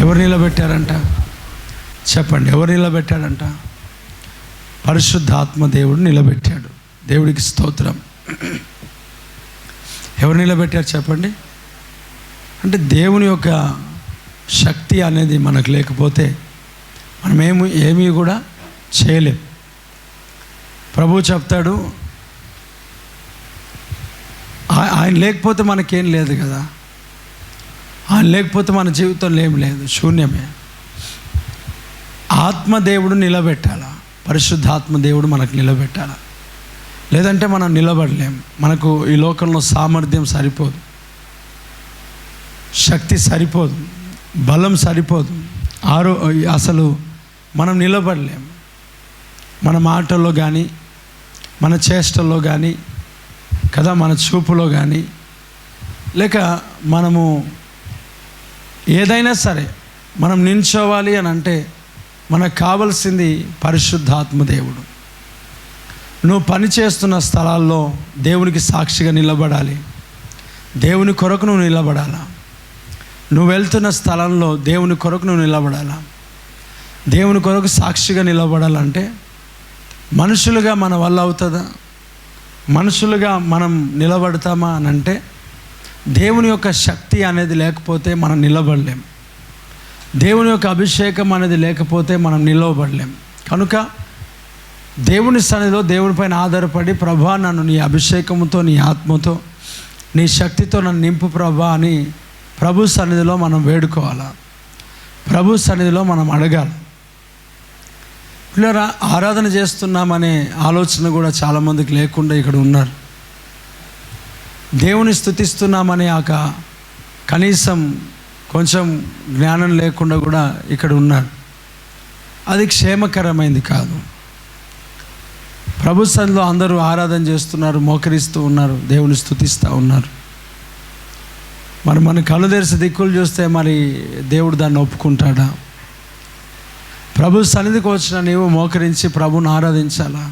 ఎవరు నిలబెట్టారంట? చెప్పండి, ఎవరు నిలబెట్టాడంట? పరిశుద్ధాత్మ దేవుడు నిలబెట్టాడు. దేవుడికి స్తోత్రం. ఎవరు నిలబెట్టారు చెప్పండి? అంటే దేవుని యొక్క శక్తి అనేది మనకు లేకపోతే మనం ఏమీ కూడా చేయలేం. ప్రభు చెప్తాడు, ఆయన లేకపోతే మనకేం లేదు కదా. ఆయన లేకపోతే మన జీవితంలో ఏం లేదు, శూన్యమే. ఆత్మదేవుడు నిలబెట్టాలా, పరిశుద్ధాత్మ దేవుడు మనకు నిలబెట్టాలా, లేదంటే మనం నిలబడలేం. మనకు ఈ లోకంలో సామర్థ్యం సరిపోదు, శక్తి సరిపోదు, బలం సరిపోదు, అసలు మనం నిలబడలేం. మన మాటల్లో కానీ, మన చేష్టల్లో కానీ కదా, మన చూపులో కానీ, లేక మనము ఏదైనా సరే మనం నిల్చోవాలి అని అంటే మనకు కావలసింది పరిశుద్ధాత్మ దేవుడు. నువ్వు పని చేస్తున్న స్థలాల్లో దేవునికి సాక్షిగా నిలబడాలి, దేవుని కొరకు నువ్వు నిలబడాలా. నువ్వు వెళ్తున్న స్థలంలో దేవుని కొరకు నువ్వు నిలబడాలా. దేవుని కొరకు సాక్షిగా నిలబడాలంటే మనుషులుగా మన వల్ల అవుతుందా? మనుషులుగా మనం నిలబడతామా అని అంటే దేవుని యొక్క శక్తి అనేది లేకపోతే మనం నిలబడలేం. దేవుని యొక్క అభిషేకం అనేది లేకపోతే మనం నిలవబడలేం. కనుక దేవుని సన్నిధిలో దేవునిపైన ఆధారపడి, ప్రభా నన్ను నీ అభిషేకంతో, నీ ఆత్మతో, నీ శక్తితో నన్ను నింపు ప్రభా అని ప్రభు సన్నిధిలో మనం వేడుకోవాలా, ప్రభు సన్నిధిలో మనం అడగాలి. పిల్లరా, ఆరాధన చేస్తున్నామనే ఆలోచన కూడా చాలామందికి లేకుండా ఇక్కడ ఉన్నారు. దేవుని స్తుతిస్తున్నామనే కనీసం కొంచెం జ్ఞానం లేకుండా కూడా ఇక్కడ ఉన్నారు. అది క్షేమకరమైంది కాదు. ప్రభు సన్నిధిలో అందరూ ఆరాధన చేస్తున్నారు, మోకరిస్తూ ఉన్నారు, దేవుని స్తుతిస్తూ ఉన్నారు. మరి మన కళ్ళు తెరిచి దిక్కులు చూస్తే మరి దేవుడు దాన్ని ఒప్పుకుంటాడా? ప్రభు సన్నిధికి వచ్చిన నీవు మోకరించి ప్రభుని ఆరాధించాలా,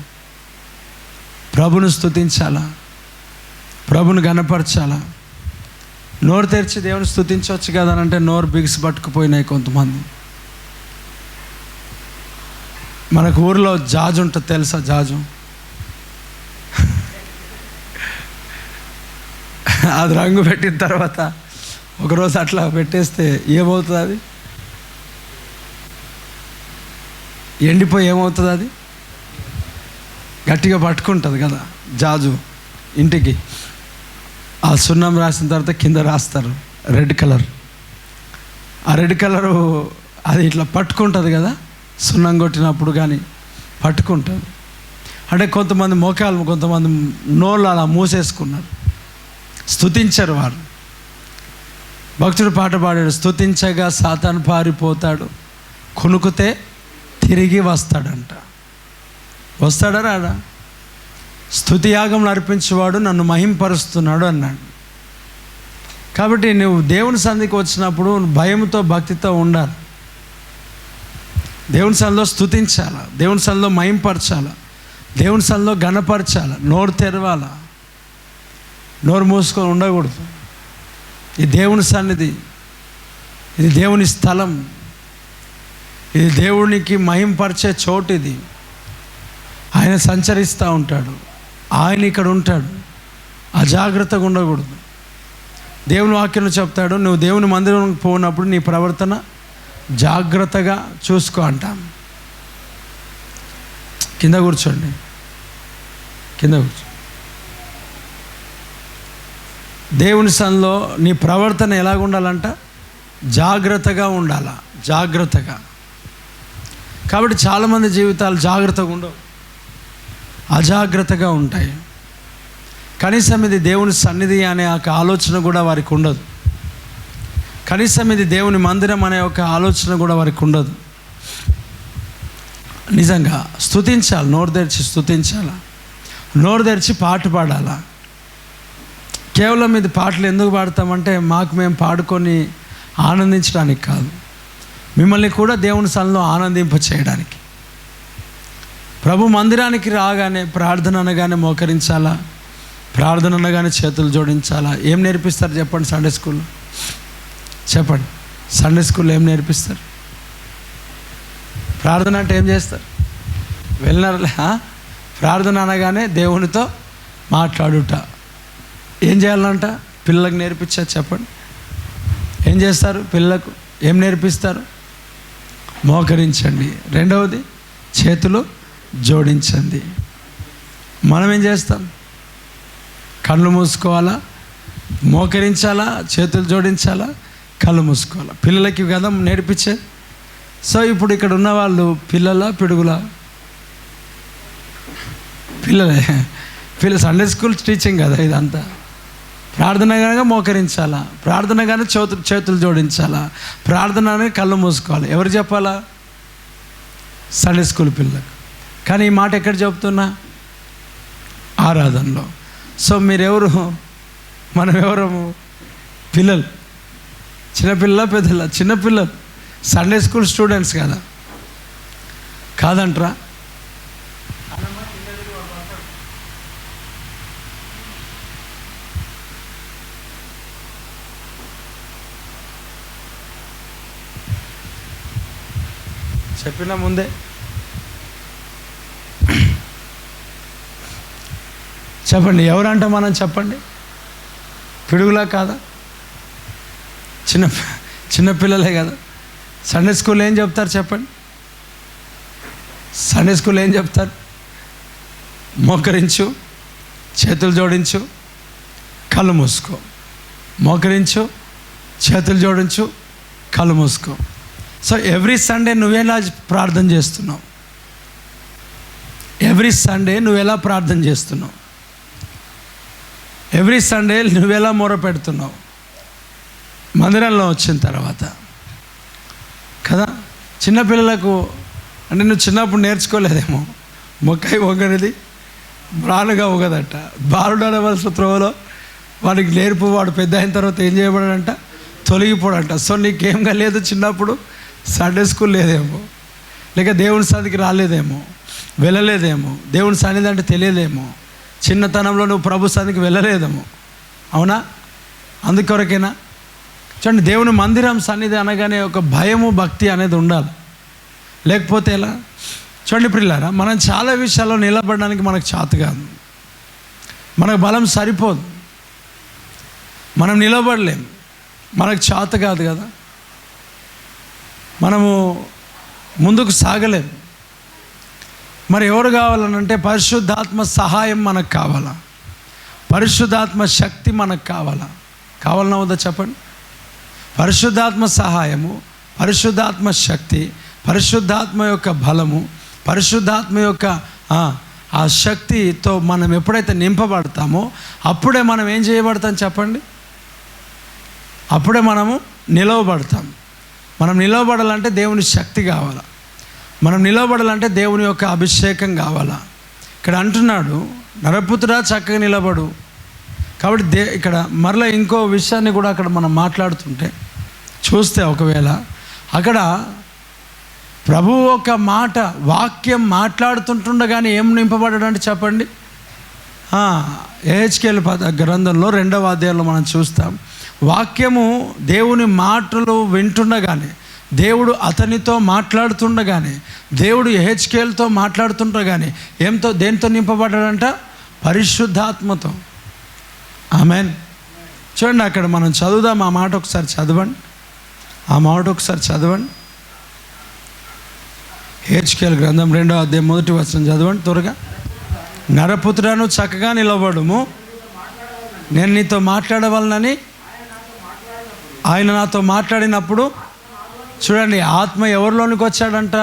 ప్రభుని స్తుతించాలా, ప్రభుని గణపరచాలా. నోరు తెరిచి దేవుని స్తుతించవచ్చు కదా అని అంటే నోరు బిగిసి పట్టుకుపోయినాయి కొంతమంది. మనకు ఊరిలో జాజు ఉంటుంది తెలుసా? జాజు అది రంగు పెట్టిన తర్వాత ఒకరోజు అట్లా పెట్టేస్తే ఏమవుతుంది? అది ఎండిపోయి ఏమవుతుంది? అది గట్టిగా పట్టుకుంటుంది కదా జాజు. ఇంటికి ఆ సున్నం రాసిన తర్వాత కింద రాస్తారు రెడ్ కలర్. ఆ రెడ్ కలరు అది ఇట్లా పట్టుకుంటుంది కదా, సున్నం కొట్టినప్పుడు కానీ పట్టుకుంటుంది. అంటే కొంతమంది మోకాలు, కొంతమంది నోళ్ళు అలా మూసేసుకున్నారు, స్తుతించరు వారు. భక్తుడు పాట పాడాడు, స్తుతించగా సాతాను పారిపోతాడు, కునుకుతే తిరిగి వస్తాడంట. వస్తాడా రాడా? స్తుతి యాగంలో అర్పించేవాడు నన్ను మహింపరుస్తున్నాడు అన్నాడు. కాబట్టి నువ్వు దేవుని సన్నిధికి వచ్చినప్పుడు భయంతో, భక్తితో ఉండాలి. దేవుని సన్నిధిలో స్తుతించాలా, దేవుని సన్నిధిలో మహింపరచాలా, దేవుని సన్నిధిలో ఘనపరచాలా. నోరు తెరవాలా, నోరు మూసుకొని ఉండకూడదు. ఇది దేవుని సన్నిధి, ఇది దేవుని స్థలం, ఇది దేవునికి మహింపరిచే చోటు. ఇది ఆయన సంచరిస్తూ ఉంటాడు, ఆయన ఇక్కడ ఉంటాడు. అజాగ్రత్తగా ఉండకూడదు. దేవుని వాక్యం చెప్తాడు, నువ్వు దేవుని మందిరానికి పోయినప్పుడు నీ ప్రవర్తన జాగ్రత్తగా చూసుకో అంటాం. కింద కూర్చోండి, కింద కూర్చో. దేవుని సన్నిధిలో నీ ప్రవర్తన ఎలాగ ఉండాలంట? జాగ్రత్తగా ఉండాలా, జాగ్రత్తగా. కాబట్టి చాలామంది జీవితాలు జాగ్రత్తగా ఉండవు, అజాగ్రత్తగా ఉంటాయి. కనీసం ఇది దేవుని సన్నిధి అనే ఒక ఆలోచన కూడా వారికి ఉండదు. కనీసం ఇది దేవుని మందిరం అనే ఒక ఆలోచన కూడా వారికి ఉండదు. నిజంగా స్తుతించాలి, నోరు తెరిచి స్తుతించాలా, నోరు తెరిచి పాట పాడాలా. కేవలం ఇది పాటలు ఎందుకు పాడతామంటే మాకు మేము పాడుకొని ఆనందించడానికి కాదు, మిమ్మల్ని కూడా దేవుని సన్నిధిలో ఆనందింప చేయడానికి. ప్రభు మందిరానికి రాగానే ప్రార్థన అనగానే మోకరించాలా, ప్రార్థన అనగానే చేతులు జోడించాలా. ఏం నేర్పిస్తారు చెప్పండి సండే స్కూల్లో? చెప్పండి. సండే స్కూల్లో ఏం నేర్పిస్తారు? ప్రార్థన అంటే ఏం చేస్తారు? వెళ్ళినారులే. ప్రార్థన అనగానే దేవునితో మాట్లాడుట. ఏం చేయాలంట? పిల్లలకు నేర్పించారు. చెప్పండి, ఏం చేస్తారు? పిల్లలకు ఏం నేర్పిస్తారు? మోకరించండి. రెండవది చేతులు జోడించండి. మనం ఏం చేస్తాం? కళ్ళు మూసుకోవాలా, మోకరించాలా, చేతులు జోడించాలా, కళ్ళు మూసుకోవాలా. పిల్లలకి కదా నేర్పించేది. సో ఇప్పుడు ఇక్కడ ఉన్న వాళ్ళు పిల్లల పిడుగులా? పిల్లలే. సండే స్కూల్ టీచింగ్ కదా ఇదంతా. ప్రార్థన కనుక మోకరించాలా, ప్రార్థన కానీ చేతులు జోడించాలా, ప్రార్థన కానీ కళ్ళు మూసుకోవాలి. ఎవరు చెప్పాలా? సండే స్కూల్ పిల్లలకు. కానీ ఈ మాట ఎక్కడ చెప్తున్నా? ఆరాధనలో. సో మీరెవరు? మనం ఎవరము? పిల్లలు. చిన్నపిల్లల పెద్దల? చిన్నపిల్లలు. సండే స్కూల్ స్టూడెంట్స్ కదా, కాదంటరా? చెప్పిన ముందే చెప్పండి, ఎవరంట మనం? చెప్పండి, పిడుగులా కాదా? చిన్నపిల్లలే కదా. సండే స్కూల్ ఏం చెప్తారు చెప్పండి? సండే స్కూల్ ఏం చెప్తారు? మోకరించు, చేతులు జోడించు, కళ్ళు మూసుకో. మోకరించు, చేతులు జోడించు, కళ్ళు మూసుకో. సో ఎవ్రీ సండే నువ్వెలా ప్రార్థన చేస్తున్నావు? ఎవ్రీ సండే నువ్వెలా ప్రార్థన చేస్తున్నావు? ఎవ్రీ సండే నువ్వెలా మొర పెడుతున్నావు? మందిరంలో వచ్చిన తర్వాత కదా. చిన్నపిల్లలకు అంటే నువ్వు చిన్నప్పుడు నేర్చుకోలేదేమో, మొక్కై వంగనిది బ్రాలుగా ఊగదట. బాలుడు అనవలసిన త్రోవలో వాడికి నేర్పు. వాడు పెద్ద అయిన తర్వాత ఏం చేయబడాడంట? తొలగిపోడంట. సో నీకేం లేదు చిన్నప్పుడు? సండే స్కూల్ లేదేమో, లేక దేవుని సన్నిధికి రాలేదేమో, వెళ్ళలేదేమో, దేవుని సన్నిధి అంటే తెలియదేమో, చిన్నతనంలో నువ్వు ప్రభు సన్నిధికి వెళ్ళలేదేమో. అవునా? అందుకొరకేనా? చూడండి, దేవుని మందిరం సన్నిధి అనగానే ఒక భయము భక్తి అనేది ఉండాలి. లేకపోతే ఎలా? చూడండి పిల్లారా, మనం చాలా విషయాల్లో నిలబడడానికి మనకు చేత కాదు, మనకు బలం సరిపోదు, మనం నిలబడలేం, మనకు చేత కాదు కదా, మనము ముందుకు సాగలేం. మరి ఎవరు కావాలనంటే పరిశుద్ధాత్మ సహాయం మనకు కావాలా, పరిశుద్ధాత్మ శక్తి మనకు కావాలా? కావాలన్నా వద్దా చెప్పండి? పరిశుద్ధాత్మ సహాయము, పరిశుద్ధాత్మ శక్తి, పరిశుద్ధాత్మ యొక్క బలము, పరిశుద్ధాత్మ యొక్క ఆ శక్తితో మనం ఎప్పుడైతే నింపబడతామో అప్పుడే మనం ఏం చేయబడతాం చెప్పండి? అప్పుడే మనము నిలవబడతాం. మనం నిలవబడాలంటే దేవుని శక్తి కావాలా, మనం నిలవబడాలంటే దేవుని యొక్క అభిషేకం కావాలా. ఇక్కడ అంటున్నాడు, నరపుత్రుడా చక్కగా నిలబడు. కాబట్టి ఇక్కడ మరలా ఇంకో విషయాన్ని కూడా అక్కడ మనం మాట్లాడుతుంటే చూస్తే, ఒకవేళ అక్కడ ప్రభువు ఒక మాట వాక్యం మాట్లాడుతుంటుండగానే ఏం నింపబడ్డాడంటే చెప్పండి? యెహెజ్కేలు గ్రంథంలో 2వ అధ్యాయంలో మనం చూస్తాం, వాక్యము దేవుని మాటలు వింటుండగానే, దేవుడు అతనితో మాట్లాడుతుండగానే, దేవుడు యెహెజ్కేలుతో మాట్లాడుతుండగానే దేంతో నింపబడ్డాడంట? పరిశుద్ధాత్మతో. ఆమేన్. చూడండి, అక్కడ మనం చదువుదాం. ఆ మాట ఒకసారి చదవండి, ఆ మాట ఒకసారి చదవండి. యెహెజ్కేలు గ్రంథం 2వ అధ్యాయం 1వ వచనం చదవండి త్వరగా. నరపుత్రుడను చక్కగా నిలబడుము, నేను నీతో మాట్లాడవలనని ఆయన నాతో మాట్లాడినప్పుడు. చూడండి, ఆత్మ ఎవరిలోనికి వచ్చాడంట?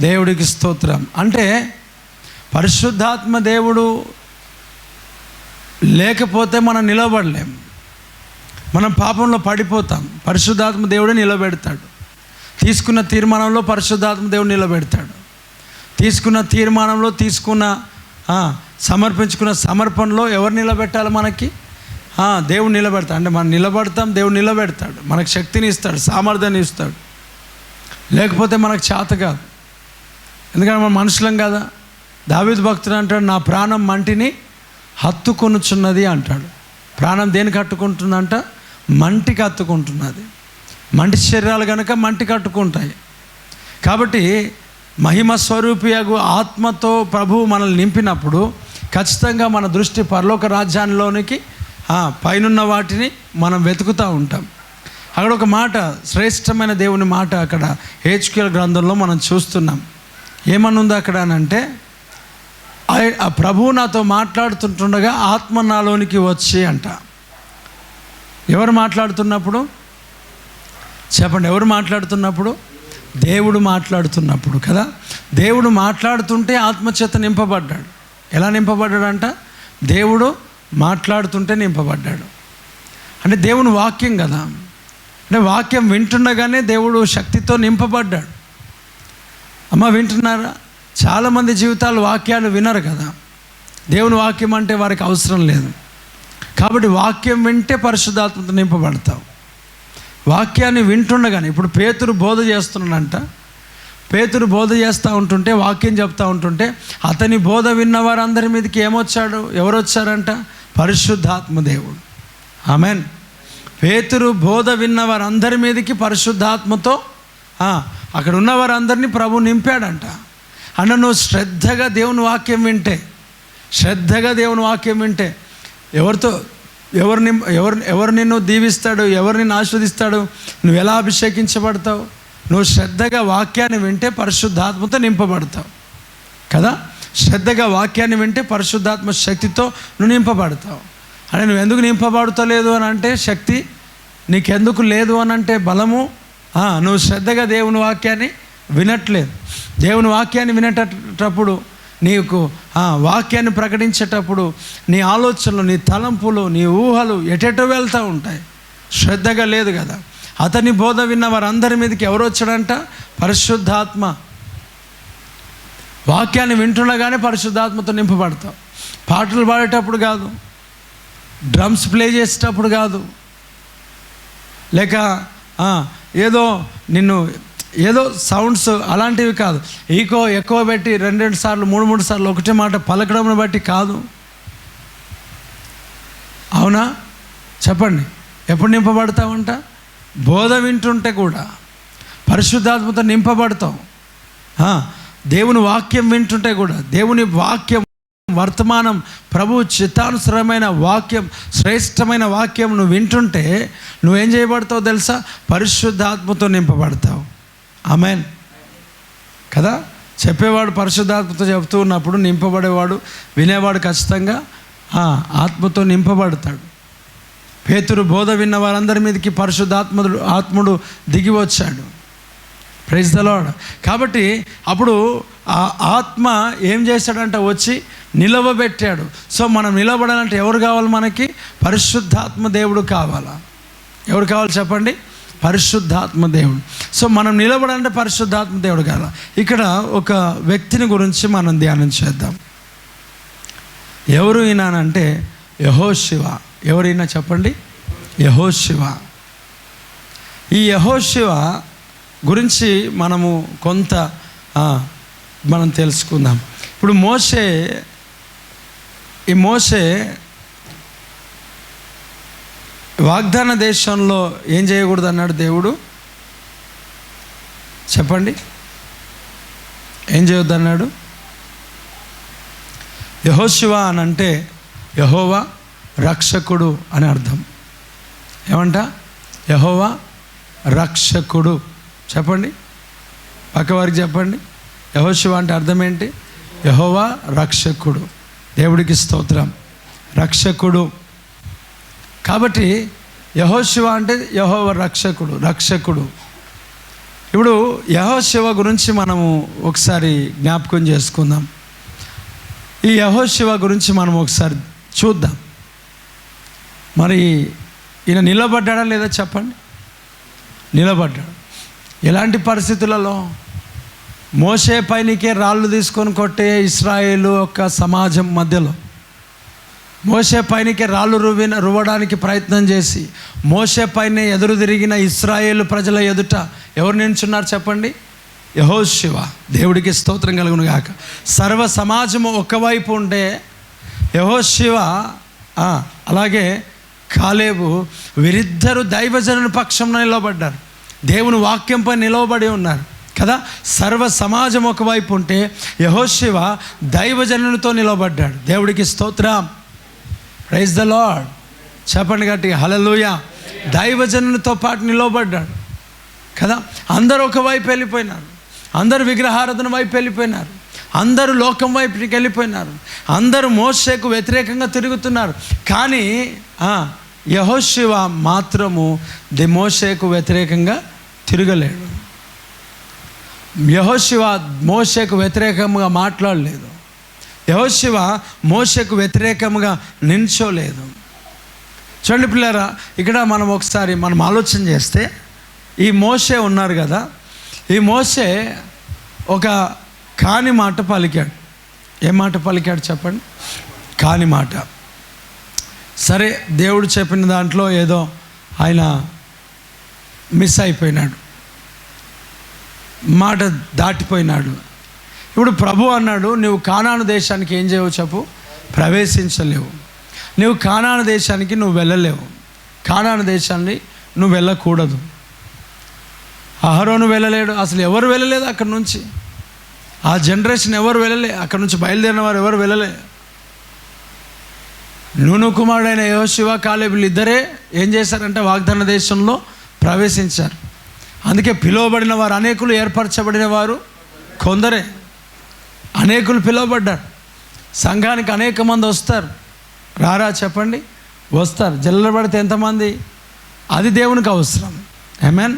దేవుడికి స్తోత్రం. అంటే పరిశుద్ధాత్మ దేవుడు లేకపోతే మనం నిలబడలేం, మనం పాపంలో పడిపోతాం. పరిశుద్ధాత్మ దేవుడే నిలబెడతాడు. తీసుకున్న తీర్మానంలో పరిశుద్ధాత్మ దేవుడు నిలబెడతాడు. తీసుకున్న తీర్మానంలో, సమర్పించుకున్న సమర్పణలో ఎవరు నిలబెట్టాలి? మనకి దేవుడు నిలబెడతాడు. అంటే మనం నిలబడతాం, దేవుడు నిలబెడతాడు, మనకు శక్తిని ఇస్తాడు, సామర్థ్యాన్ని ఇస్తాడు. లేకపోతే మనకు చేత కాదు, ఎందుకంటే మనం మనుషులం కదా. దావీదు భక్తుడు అంటాడు, నా ప్రాణం మంటిని హత్తుకొనుచున్నది అంటాడు. ప్రాణం దేనికి హత్తుకుంటుందంట? మంటికి హత్తుకుంటున్నది. మంటి శరీరాలు కనుక మంటి కట్టుకుంటాయి. కాబట్టి మహిమ స్వరూపియగు ఆత్మతో ప్రభువు మనల్ని నింపినప్పుడు ఖచ్చితంగా మన దృష్టి పరలోక రాజ్యాల్లోనికి పైనున్న వాటిని మనం వెతుకుతూ ఉంటాం. అక్కడ ఒక మాట, శ్రేష్టమైన దేవుని మాట అక్కడ హెచ్కేఎల్ గ్రంథంలో మనం చూస్తున్నాం. ఏమనుంది అక్కడ అని అంటే, ఆ ప్రభువు నాతో మాట్లాడుతుంటుండగా ఆత్మ నాలోనికి వచ్చి అంట. ఎవరు మాట్లాడుతున్నప్పుడు చెప్పండి? ఎవరు మాట్లాడుతున్నప్పుడు? దేవుడు మాట్లాడుతున్నప్పుడు కదా. దేవుడు మాట్లాడుతుంటే ఆత్మచేత నింపబడ్డాడు. ఎలా నింపబడ్డాడంట? దేవుడు మాట్లాడుతుంటే నింపబడ్డాడు. అంటే దేవుని వాక్యం కదా, అంటే వాక్యం వింటుండగానే దేవుడు శక్తితో నింపబడ్డాడు. అమ్మ వింటున్నారా? చాలామంది జీవితాలు వాక్యాలు వినరు కదా. దేవుని వాక్యం అంటే వారికి అవసరం లేదు. కాబట్టి వాక్యం వింటే పరిశుద్ధాత్మతో నింపబడతావు. వాక్యాన్ని వింటుండగానే, ఇప్పుడు పేతురు బోధ చేస్తున్నాడంట. పేతురు బోధ చేస్తూ ఉంటుంటే, వాక్యం చెప్తూ ఉంటుంటే, అతని బోధ విన్న వారందరి మీదకి ఏమొచ్చాడు? ఎవరు వచ్చారంట? పరిశుద్ధాత్మ దేవుడు. ఆమెన్. పేతురు బోధ విన్న వారందరి మీదకి పరిశుద్ధాత్మతో అక్కడ ఉన్న వారందరినీ ప్రభు నింపాడంట. అన్న నువ్వు శ్రద్ధగా దేవుని వాక్యం వింటే ఎవరు నిన్ను దీవిస్తాడు, ఎవరు నిన్ను ఆస్వాదిస్తాడు, నువ్వు ఎలా అభిషేకించబడతావు? నువ్వు శ్రద్ధగా వాక్యాన్ని వింటే పరిశుద్ధాత్మతో నింపబడతావు కదా. శ్రద్ధగా వాక్యాన్ని వింటే పరిశుద్ధాత్మ శక్తితో నువ్వు నింపబడతావు. అంటే నువ్వు ఎందుకు నింపబడతలేదు అని అంటే, శక్తి నీకెందుకు లేదు అని అంటే బలము, నువ్వు శ్రద్ధగా దేవుని వాక్యాన్ని వినట్లేదు. దేవుని వాక్యాన్ని వినేటప్పుడు, నీకు వాక్యాన్ని ప్రకటించేటప్పుడు నీ ఆలోచనలు, నీ తలంపులు, నీ ఊహలు ఎటెటో వెళ్తూ ఉంటాయి. శ్రద్ధగా లేదు కదా. అతని బోధ విన్న వారందరి మీదకి ఎవరు వచ్చాడంట? పరిశుద్ధాత్మ. వాక్యాన్ని వింటుండగానే పరిశుద్ధాత్మతో నింపబడతావు. పాటలు పాడేటప్పుడు కాదు, డ్రమ్స్ ప్లే చేసేటప్పుడు కాదు, లేక ఏదో సౌండ్స్ అలాంటివి కాదు. ఈకో ఎక్కువ పెట్టి 2 సార్లు 3 సార్లు ఒకటే మాట పలకడం బట్టి కాదు. అవునా? చెప్పండి. ఎప్పుడు నింపబడతావంట? బోధ వింటుంటే కూడా పరిశుద్ధాత్మతో నింపబడతావు. దేవుని వాక్యం వింటుంటే కూడా, దేవుని వాక్యం వర్తమానం, ప్రభు చిత్తానుసరమైన వాక్యం, శ్రేష్టమైన వాక్యం నువ్వు వింటుంటే నువ్వేం చేయబడతావు తెలుసా? పరిశుద్ధాత్మతో నింపబడతావు. ఆమెన్ కదా. చెప్పేవాడు పరిశుద్ధాత్మతో చెబుతూ ఉన్నప్పుడు నింపబడేవాడు, వినేవాడు ఖచ్చితంగా ఆత్మతో నింపబడతాడు. పేతురు బోధ విన్న వారందరి మీదకి ఆత్ముడు దిగి వచ్చాడు. Praise the lord. కాబట్టి అప్పుడు ఆ ఆత్మ ఏం చేశాడంట? వచ్చి నిలవబెట్టాడు. సో మనం నిలబడాలంటే ఎవరు కావాలి? మనకి పరిశుద్ధాత్మ దేవుడు కావాలా? ఎవరు కావాలి చెప్పండి? పరిశుద్ధాత్మ దేవుడు. సో మనం నిలబడాలంటే పరిశుద్ధాత్మ దేవుడు కావాలా? ఇక్కడ ఒక వ్యక్తిని గురించి మనం ధ్యానం చేద్దాం. ఎవరు ఈయనంటే యెహోషువ. ఎవరైనా చెప్పండి? యెహోషువ. ఈ యెహోషువ గురించి మనము కొంత మనం తెలుసుకుందాం. ఇప్పుడు మోషే వాగ్దాన దేశంలో ఏం చేయకూడదు అన్నాడు దేవుడు? చెప్పండి. ఏం చేయొద్దు అన్నాడు? యెహోషువ అని అంటే యెహోవా రక్షకుడు అని అర్థం. ఏమంట? యెహోవా రక్షకుడు. చెప్పండి, పక్కవారికి చెప్పండి. యెహోషువ అంటే అర్థం ఏంటి? యెహోవా రక్షకుడు. దేవుడికి స్తోత్రం. రక్షకుడు. కాబట్టి యెహోషువ అంటే యెహోవా రక్షకుడు. ఇప్పుడు యెహోషువ గురించి మనము ఒకసారి జ్ఞాపకం చేసుకుందాం. ఈ యెహోషువ గురించి మనం ఒకసారి చూద్దాం. మరి ఈయన నిలబడ్డాడా లేదా చెప్పండి? నిలబడ్డాడు. ఎలాంటి పరిస్థితులలో? మోషే పైనకే రాళ్ళు తీసుకొని కొట్టే ఇశ్రాయేలు ఒక సమాజం మధ్యలో, మోషే పైనకే రాళ్ళు రువ్వడానికి ప్రయత్నం చేసి మోషే పైన ఎదురు తిరిగిన ఇశ్రాయేలు ప్రజల ఎదుట ఎవరు నిల్చున్నారు చెప్పండి? యెహోషువ. దేవుడికి స్తోత్రం కలుగును గాక. సర్వ సమాజము ఒకవైపు ఉంటే యెహోషువ అలాగే కాలేబు వీరిద్దరూ దైవజనుని పక్షంలో నిలబడ్డారు. దేవుని వాక్యంపై నిలవబడి ఉన్నారు కదా. సర్వ సమాజం ఒకవైపు ఉంటే యెహోషువ దైవజనునితో నిలబడ్డాడు. దేవుడికి స్తోత్రం, ప్రైజ్ ద లార్డ్. చెప్పండి గట్టిగా హల్లెలూయా. దైవజనునితో పాటు నిలబడ్డాడు కదా. అందరూ ఒకవైపు వెళ్ళిపోయినారు, అందరూ విగ్రహారాధన వైపు వెళ్ళిపోయినారు, అందరూ లోకం వైపుకి వెళ్ళిపోయినారు, అందరూ మోషేకు వ్యతిరేకంగా తిరుగుతున్నారు. కానీ యెహోషువ మాత్రము మోషేకు వ్యతిరేకంగా తిరగలేడు. యెహోషువ మోషేకు వ్యతిరేకంగా మాట్లాడలేదు. యెహోషువ మోషేకు వ్యతిరేకంగా నిల్చోలేదు. చూడండి పిల్లరా, ఇక్కడ మనం ఒకసారి ఆలోచన చేస్తే ఈ మోషే ఉన్నారు కదా, ఈ మోషే ఒక కాని మాట పలికాడు. ఏ మాట పలికాడు చెప్పండి? కాని మాట. సరే, దేవుడు చెప్పిన దాంట్లో ఏదో ఆయన మిస్ అయిపోయినాడు, మాట దాటిపోయినాడు. ఇప్పుడు ప్రభు అన్నాడు, నువ్వు కానాను దేశానికి ఏం చేయవు చెప్పు? ప్రవేశించలేవు. నువ్వు కానాను దేశానికి నువ్వు వెళ్ళలేవు. కానాను దేశాన్ని నువ్వు వెళ్ళకూడదు. అహరోను వెళ్ళలేడు, అసలు ఎవరు వెళ్ళలేదు అక్కడి నుంచి. ఆ జనరేషన్ ఎవరు వెళ్ళలే, అక్కడి నుంచి బయలుదేరిన వారు ఎవరు వెళ్ళలే. నూను కుమారుడైన యెహోషువ కాలేబులు ఇద్దరే ఏం చేశారంటే వాగ్దాన దేశంలో ప్రవేశించారు. అందుకే పిలువబడిన వారు అనేకులు, ఏర్పరచబడిన వారు కొందరే. అనేకులు పిలువబడ్డారు. సంఘానికి అనేక మంది వస్తారు. రారా చెప్పండి? వస్తారు. జల్లబడితే ఎంతమంది? అది దేవునికి అవసరం. ఆమేన్.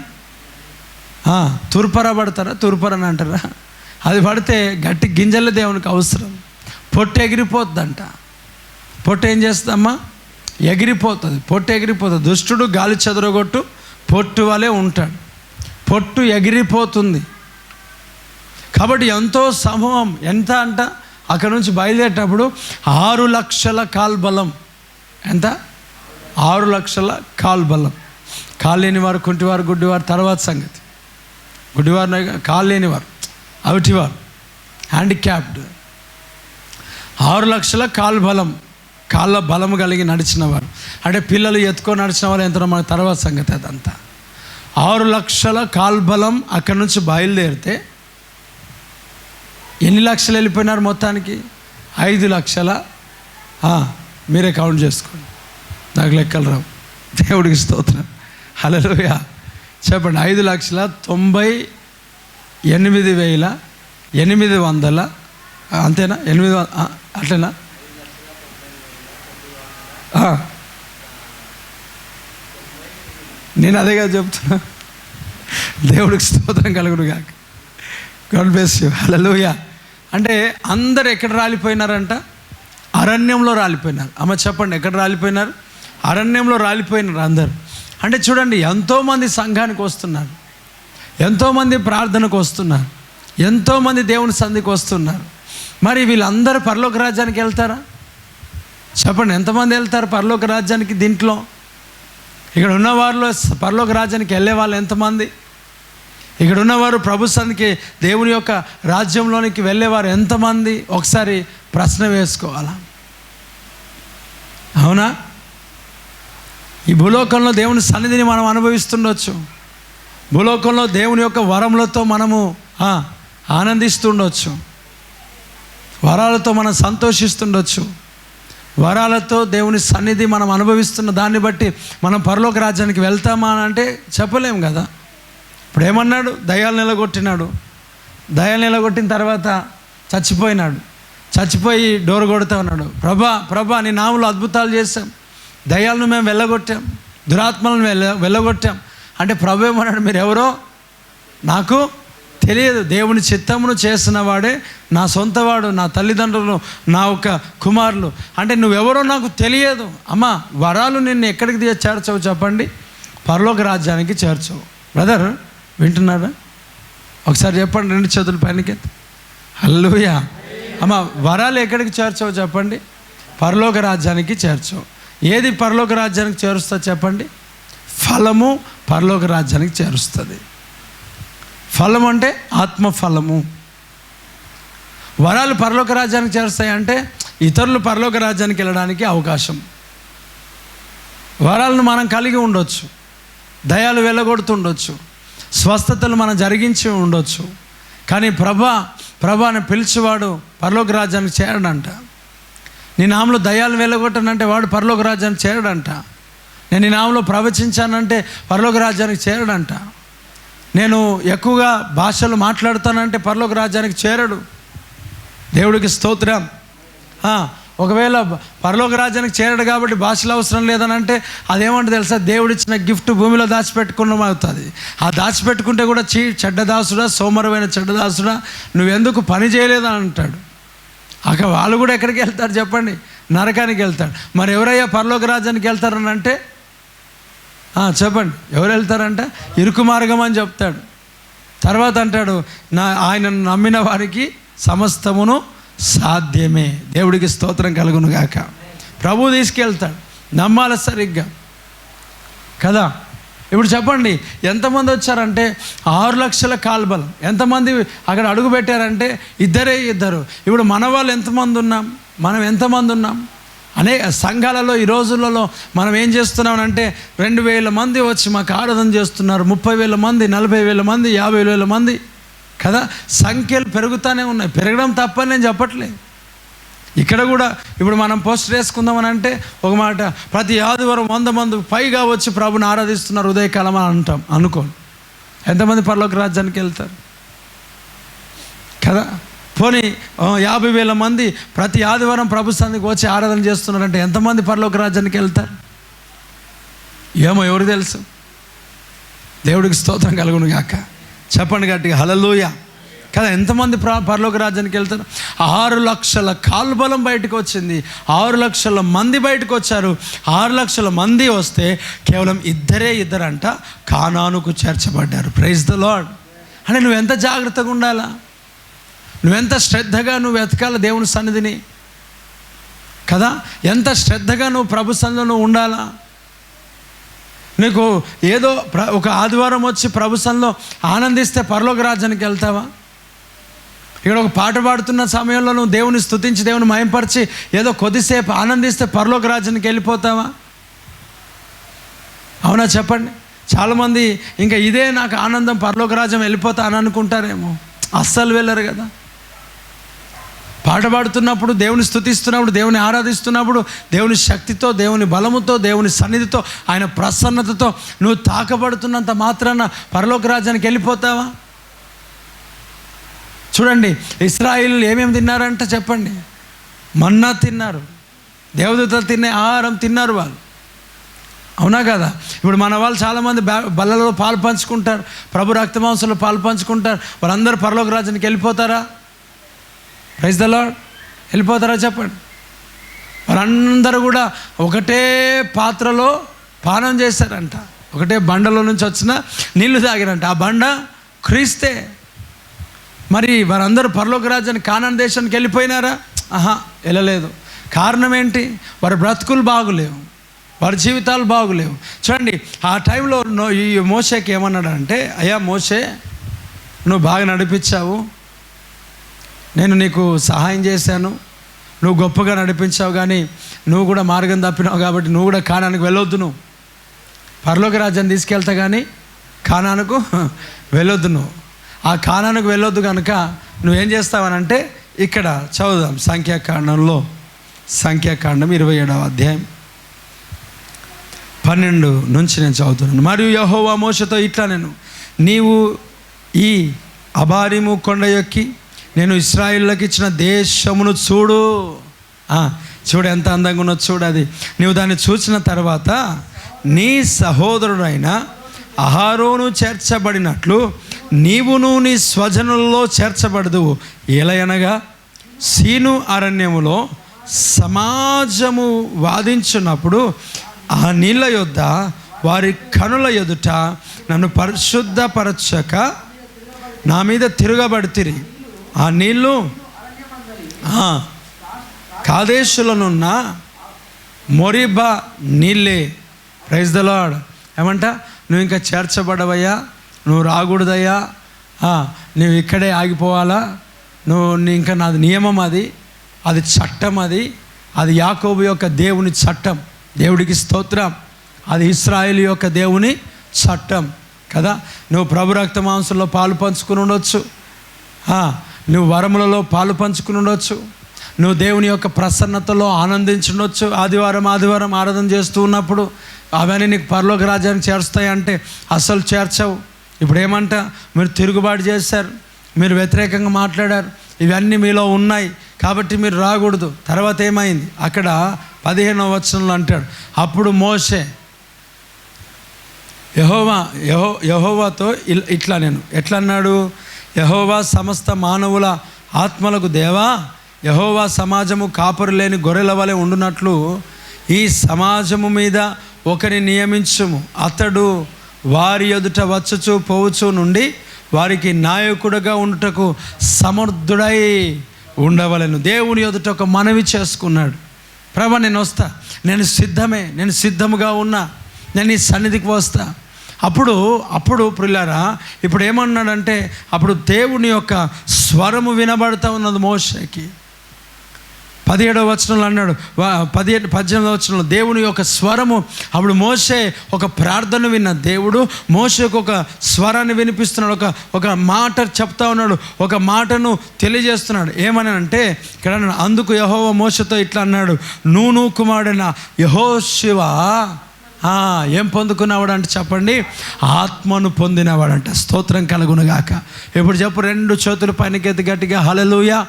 తుర్పర పడతారా? తుర్పరని అంటారా? అది పడితే గట్టి గింజలు దేవునికి అవసరం. పొట్టు ఎగిరిపోతుందంట. పొట్టు ఏం చేస్తుందమ్మా? ఎగిరిపోతుంది. పొట్టు ఎగిరిపోతుంది. దుష్టుడు గాలి చెదరగొట్టు పొట్టు వలె ఉంటాడు. పొట్టు ఎగిరిపోతుంది. కాబట్టి ఎంతో సమూహం, ఎంత అంట అక్కడ నుంచి బయలుదేరేటప్పుడు 6 లక్షల కాల్బలం. ఎంత? 6 లక్షల కాల్బలం. కాలు లేనివారు, కుంటివారు, గుడ్డివారు తర్వాత సంగతి. గుడ్డివారు, కాలు లేనివారు, అవిటివారు, హ్యాండిక్యాప్డ్. 6 లక్షల కాల్బలం, కాళ్ళ బలము కలిగి నడిచిన వారు. అంటే పిల్లలు ఎత్తుకొని నడిచిన వారు ఎంతో మన తర్వాత సంగతి. అదంతా 6 లక్షల కాల్బలం అక్కడి నుంచి బయలుదేరితే ఎన్ని లక్షలు వెళ్ళిపోయినారు మొత్తానికి? 5 లక్షల. మీరే కౌంట్ చేసుకోండి, నాకు లెక్కలు రావు. దేవుడికి స్తోత్రం, హల్లెలూయా. చెప్పండి. 5,98,800 అంతేనా? 800 అట్లేనా? నేను అదేగా చెప్తున్నా. దేవుడికి స్తోత్రం కలుగును గాక. గాడ్ బ్లెస్ యు, హల్లెలూయా. అంటే అందరు ఎక్కడ రాలిపోయినారంట? అరణ్యంలో రాలిపోయినారు. అమ్మ చెప్పండి, ఎక్కడ రాలిపోయినారు? అరణ్యంలో రాలిపోయినారు అందరు. అంటే చూడండి, ఎంతోమంది సంఘానికి వస్తున్నారు, ఎంతోమంది ప్రార్థనకు వస్తున్నారు, ఎంతోమంది దేవుని సన్నిధికి వస్తున్నారు. మరి వీళ్ళందరూ పరలోక రాజ్యానికి వెళ్తారా? చెప్పండి, ఎంతమంది వెళ్తారు పరలోక రాజ్యానికి? దీంట్లో ఇక్కడ ఉన్నవారిలో పరలోక రాజ్యానికి వెళ్ళే వాళ్ళు ఎంతమంది? ఇక్కడ ఉన్నవారు ప్రభు సన్నిధికి, దేవుని యొక్క రాజ్యంలోనికి వెళ్ళేవారు ఎంతమంది? ఒకసారి ప్రశ్న వేసుకోవాలా? అవునా? ఈ భూలోకంలో దేవుని సన్నిధిని మనం అనుభవిస్తుండొచ్చు. భూలోకంలో దేవుని యొక్క వరములతో మనము ఆనందిస్తుండొచ్చు, వరాలతో మనం సంతోషిస్తుండొచ్చు. వరాలతో దేవుని సన్నిధి మనం అనుభవిస్తున్న దాన్ని బట్టి మనం పరలోక రాజ్యానికి వెళ్తామా అని అంటే చెప్పలేము కదా. ఇప్పుడు ఏమన్నాడు? దయ్యాలు నిలగొట్టినాడు. దయ్యాలు నిలగొట్టిన తర్వాత చచ్చిపోయినాడు. చచ్చిపోయి డోర్ కొడుతూ ఉన్నాడు. ప్రభా నీ నామములో అద్భుతాలు చేశాం, దయ్యాలను మేము వెళ్ళగొట్టాం, దురాత్మలను వెళ్ళగొట్టాం అంటే ప్రభు ఏమన్నాడు? మీరు ఎవరో నాకు తెలియదు. దేవుని చిత్తమును చేసిన వాడే నా సొంతవాడు, నా తల్లిదండ్రులు, నా ఒక కుమారులు. అంటే నువ్వెవరో నాకు తెలియదు. అమ్మా, వరాలు నిన్ను ఎక్కడికి చేర్చవు చెప్పండి? పరలోక రాజ్యానికి చేర్చవు. బ్రదర్ వింటున్నారా? ఒకసారి చెప్పండి, 2 చేతుల పైనకి. హల్లెలూయా. అమ్మ, వరాలు ఎక్కడికి చేర్చవు చెప్పండి? పరలోక రాజ్యానికి చేర్చవు. ఏది పరలోక రాజ్యానికి చేరుస్తుంది చెప్పండి? ఫలము పరలోక రాజ్యానికి చేరుస్తుంది. ఫలం అంటే ఆత్మఫలము. వరాలు పరలోక రాజ్యానికి చేరుస్తాయి అంటే ఇతరులు పరలోక రాజ్యానికి వెళ్ళడానికి అవకాశం. వరాలను మనం కలిగి ఉండొచ్చు, దయాలు వెళ్ళగొడుతుండొచ్చు, స్వస్థతలు మనం జరిగించి ఉండొచ్చు, కానీ ప్రభాని పిలిచేవాడు పరలోక రాజ్యానికి చేరడంట. నీ నామలో దయ్యాలు వెళ్ళగొట్టనంటే వాడు పరలోక రాజ్యానికి చేరడంట. నేను నీ నామలో ప్రవచించానంటే పరలోక రాజ్యానికి చేరడంట. నేను ఎక్కువగా భాషలు మాట్లాడుతానంటే పరలోక రాజ్యానికి చేరడు. దేవుడికి స్తోత్రం. ఒకవేళ పరలోక రాజ్యానికి చేరడు కాబట్టి భాషలు అవసరం లేదని అంటే అదేమంటే తెలుసా, దేవుడిచ్చిన గిఫ్ట్ భూమిలో దాచిపెట్టుకున్నాం అవుతుంది. ఆ దాచిపెట్టుకుంటే కూడా చెడ్డదాసుడా, సోమరమైన చెడ్డదాసుడా, నువ్వెందుకు పని చేయలేదని అంటాడు. అక్కడ వాళ్ళు కూడా ఎక్కడికి వెళ్తారు చెప్పండి? నరకానికి వెళ్తాడు. మరి ఎవరయ్యా పరలోక రాజ్యానికి వెళ్తారని అంటే చెప్పండి, ఎవరు వెళ్తారంట? ఇరుకు మార్గం అని చెప్తాడు. తర్వాత అంటాడు, ఆయనను నమ్మిన వారికి సమస్తమును సాధ్యమే. దేవుడికి స్తోత్రం కలుగును గాక. ప్రభు తీసుకెళ్తాడు, నమ్మాలి సరిగ్గా కదా. ఇప్పుడు చెప్పండి, ఎంతమంది వచ్చారంటే 6 లక్షల కాల్బలం. ఎంతమంది అక్కడ అడుగు పెట్టారంటే ఇద్దరు. ఇప్పుడు మన వాళ్ళు ఎంతమంది ఉన్నాం? మనం ఎంతమంది ఉన్నాం? అనేక సంఘాలలో ఈ రోజులలో మనం ఏం చేస్తున్నామంటే 2,000 మంది వచ్చి మాకు ఆరాధన చేస్తున్నారు, 30,000 మంది, 40,000 మంది, 50,000 మంది కదా. సంఖ్యలు పెరుగుతూనే ఉన్నాయి. పెరగడం తప్పని నేను చెప్పట్లే. ఇక్కడ కూడా ఇప్పుడు మనం పోస్టర్ వేసుకుందామని అంటే ఒక మాట, ప్రతి ఆదివారం 100 మంది పైగా వచ్చి ప్రభుని ఆరాధిస్తున్నారు ఉదయకాలం అని అంటాం. అనుకోండి, ఎంతమంది పరలోక రాజ్యానికి వెళ్తారు కదా. పోనీ 50,000 మంది ప్రతి ఆదివారం ప్రభు సన్నిధికి వచ్చి ఆరాధన చేస్తున్నారంటే ఎంతమంది పరలోక రాజ్యానికి వెళ్తారు? ఏమో ఎవరు తెలుసు. దేవుడికి స్తోత్రం కలుగును గాక. చెప్పండి గట్టిగా హల్లెలూయా కదా. ఎంతమంది పరలోక రాజ్యానికి వెళ్తారు? 6 లక్షల కాల్బలం బయటకు వచ్చింది. 6 లక్షల మంది బయటకు వచ్చారు. 6 లక్షల మంది వస్తే కేవలం ఇద్దరంట కానానుకు చేర్చబడ్డారు. Praise the lord. అంటే నువ్వు ఎంత జాగ్రత్తగా ఉండాలా, నువ్వెంత శ్రద్ధగా నువ్వు వెతకాలి దేవుని సన్నిధిని కదా. ఎంత శ్రద్ధగా నువ్వు ప్రభు సన్నిధిలో నువ్వు ఉండాలా. నీకు ఏదో ఒక ఆదివారం వచ్చి ప్రభు సన్నిధిలో ఆనందిస్తే పరలోక రాజ్యానికి వెళ్తావా? ఇక్కడ ఒక పాట పాడుతున్న సమయంలో నువ్వు దేవుని స్తుతించి దేవుని మహింపరిచి ఏదో కొద్దిసేపు ఆనందిస్తే పరలోక రాజ్యానికి వెళ్ళిపోతావా? అవునా చెప్పండి. చాలామంది ఇంకా ఇదే నాకు ఆనందం, పరలోక రాజ్యం వెళ్ళిపోతా అని అనుకుంటారేమో. అస్సలు వెళ్ళరు కదా. పాట పాడుతున్నప్పుడు, దేవుని స్తుతిస్తున్నప్పుడు, దేవుని ఆరాధిస్తున్నప్పుడు, దేవుని శక్తితో, దేవుని బలముతో, దేవుని సన్నిధితో, ఆయన ప్రసన్నతతో నువ్వు తాకబడుతున్నంత మాత్రాన పరలోక రాజ్యానికి వెళ్ళిపోతావా? చూడండి, ఇశ్రాయేలు ఏమేమి తిన్నారంట చెప్పండి? మన్నా తిన్నారు, దేవదూతలు తినే ఆహారం తిన్నారు వాళ్ళు. అవునా కదా. ఇప్పుడు మన వాళ్ళు చాలామంది బల్లలో పాలు పంచుకుంటారు, ప్రభు రక్తమాంసంలో పాలు పంచుకుంటారు. వాళ్ళందరూ పరలోక రాజ్యానికి వెళ్ళిపోతారా? Praise the lord. వెళ్ళిపోతారా చెప్పండి? వాళ్ళందరూ కూడా ఒకటే పాత్రలో పానం చేశారంట, ఒకటే బండలో నుంచి వచ్చిన నీళ్లు తాగారంట. ఆ బండ క్రీస్తే. మరి వారందరూ పరలోక రాజ్యానికి కానాన్ దేశానికి వెళ్ళిపోయినారా? వెళ్ళలేదు. కారణం ఏంటి? వారి బ్రతుకులు బాగులేవు, వారి జీవితాలు బాగులేవు. చూడండి, ఆ టైంలో ఈ మోషేకి ఏమన్నాడంటే, అయ్యా మోషే, నువ్వు బాగా నడిపించావు, నేను నీకు సహాయం చేశాను, నువ్వు గొప్పగా నడిపించావు, కానీ నువ్వు కూడా మార్గం తప్పినావు కాబట్టి నువ్వు కూడా కానానికి వెళ్ళొద్దు. నువ్వు పరలోక రాజ్యాన్ని తీసుకెళ్తా కానీ కానానుకు వెళ్ళొద్దు. నువ్వు ఆ కానానికి వెళ్ళొద్దు కనుక నువ్వేం చేస్తావనంటే ఇక్కడ చదువుదాం. సంఖ్యాకాండంలో, సంఖ్యాకాండం 27వ అధ్యాయం 12 నుంచి నేను చదువుతున్నాను. మరియు యెహోవా మోషేతో ఇట్లా, నీవు ఈ అబారీము కొండ ఎక్కి నేను ఇశ్రాయేలులకు ఇచ్చిన దేశమును చూడు. చూడు ఎంత అందంగా ఉన్నది చూడు. అది నీవు దాన్ని చూసిన తర్వాత నీ సహోదరుడైన అహరోను చేర్చబడినట్లు నీవును నీ స్వజనులలో చేర్చబడదువు. ఎలయనగా సీను అరణ్యములో సమాజము వాదించున్నప్పుడు ఆ నీళ్ళ యొద్ద వారి కనుల ఎదుట నన్ను పరిశుద్ధపరచక నా మీద తిరగబడితిరి. ఆ నీళ్ళు కాదేశులనున్న మొరిబా నీళ్ళే. Praise the lord. ఏమంట? నువ్వు ఇంకా చేర్చబడవయ్యా, నువ్వు రాకూడదయ్యా, నువ్వు ఇక్కడే ఆగిపోవాలా, నువ్వు ఇంకా నాది నియమం, అది చట్టం, అది యాకోబు యొక్క దేవుని చట్టం. దేవుడికి స్తోత్రం. అది ఇశ్రాయేలు యొక్క దేవుని చట్టం. కదా. నువ్వు ప్రభు రక్త మాంసంలో పాలు పంచుకుని ఉండొచ్చు, నువ్వు వరములలో పాలు పంచుకుని ఉండొచ్చు, నువ్వు దేవుని యొక్క ప్రసన్నతలో ఆనందించుండొచ్చు. ఆదివారం ఆరాధన చేస్తూ ఉన్నప్పుడు అవన్నీ నీకు పరలోక రాజ్యానికి చేరుస్తాయి అంటే అసలు చేర్చవు. ఇప్పుడు ఏమంట, మీరు తిరుగుబాటు చేశారు, మీరు వ్యతిరేకంగా మాట్లాడారు, ఇవన్నీ మీలో ఉన్నాయి కాబట్టి మీరు రాకూడదు. తర్వాత ఏమైంది, అక్కడ 15వ వచనంలో అంటాడు, అప్పుడు మోషే యెహోవాతో ఇట్లా నేను ఎట్లా అన్నాడు, యెహోవా సమస్త మానవుల ఆత్మలకు దేవా, యెహోవా సమాజము కాపరు లేని గొర్రెల వలె ఉండునట్లు ఈ సమాజము మీద ఒకరిని నియమించుము, అతడు వారి ఎదుట వచ్చుచు పోవచ్చు నుండి వారికి నాయకుడుగా ఉండుటకు సమర్థుడై ఉండవలెను. దేవుని ఎదుట ఒక మనవి చేసుకున్నాడు, ప్రభా నేను వస్తా, నేను సిద్ధముగా ఉన్నా, నేను ఈ సన్నిధికి వస్తా. అప్పుడు ప్రియులారా, ఇప్పుడు ఏమన్నాడంటే, అప్పుడు దేవుని యొక్క స్వరము వినబడతా ఉన్నది మోషేకి. 17వ వచనంలో అన్నాడు, 18వ వచనంలో దేవుని యొక్క స్వరము. అప్పుడు మోషే ఒక ప్రార్థన విన్న దేవుడు మోషేకు ఒక స్వరాన్ని వినిపిస్తున్నాడు, ఒక మాట చెప్తా ఉన్నాడు, ఒక మాటను తెలియజేస్తున్నాడు. ఏమని అంటే ఇక్కడ అందుకు యెహోవా మోషేతో ఇట్లా అన్నాడు, నూను కుమారుడైన యెహోషువ ఏం పొందుకున్నవాడు అంటే చెప్పండి, ఆత్మను పొందినవాడంట. స్తోత్రం కలుగునుగాక. ఇప్పుడు చెప్పు, 2 చేతుల పైనకెత్తి గట్టిగా హల్లెలూయా.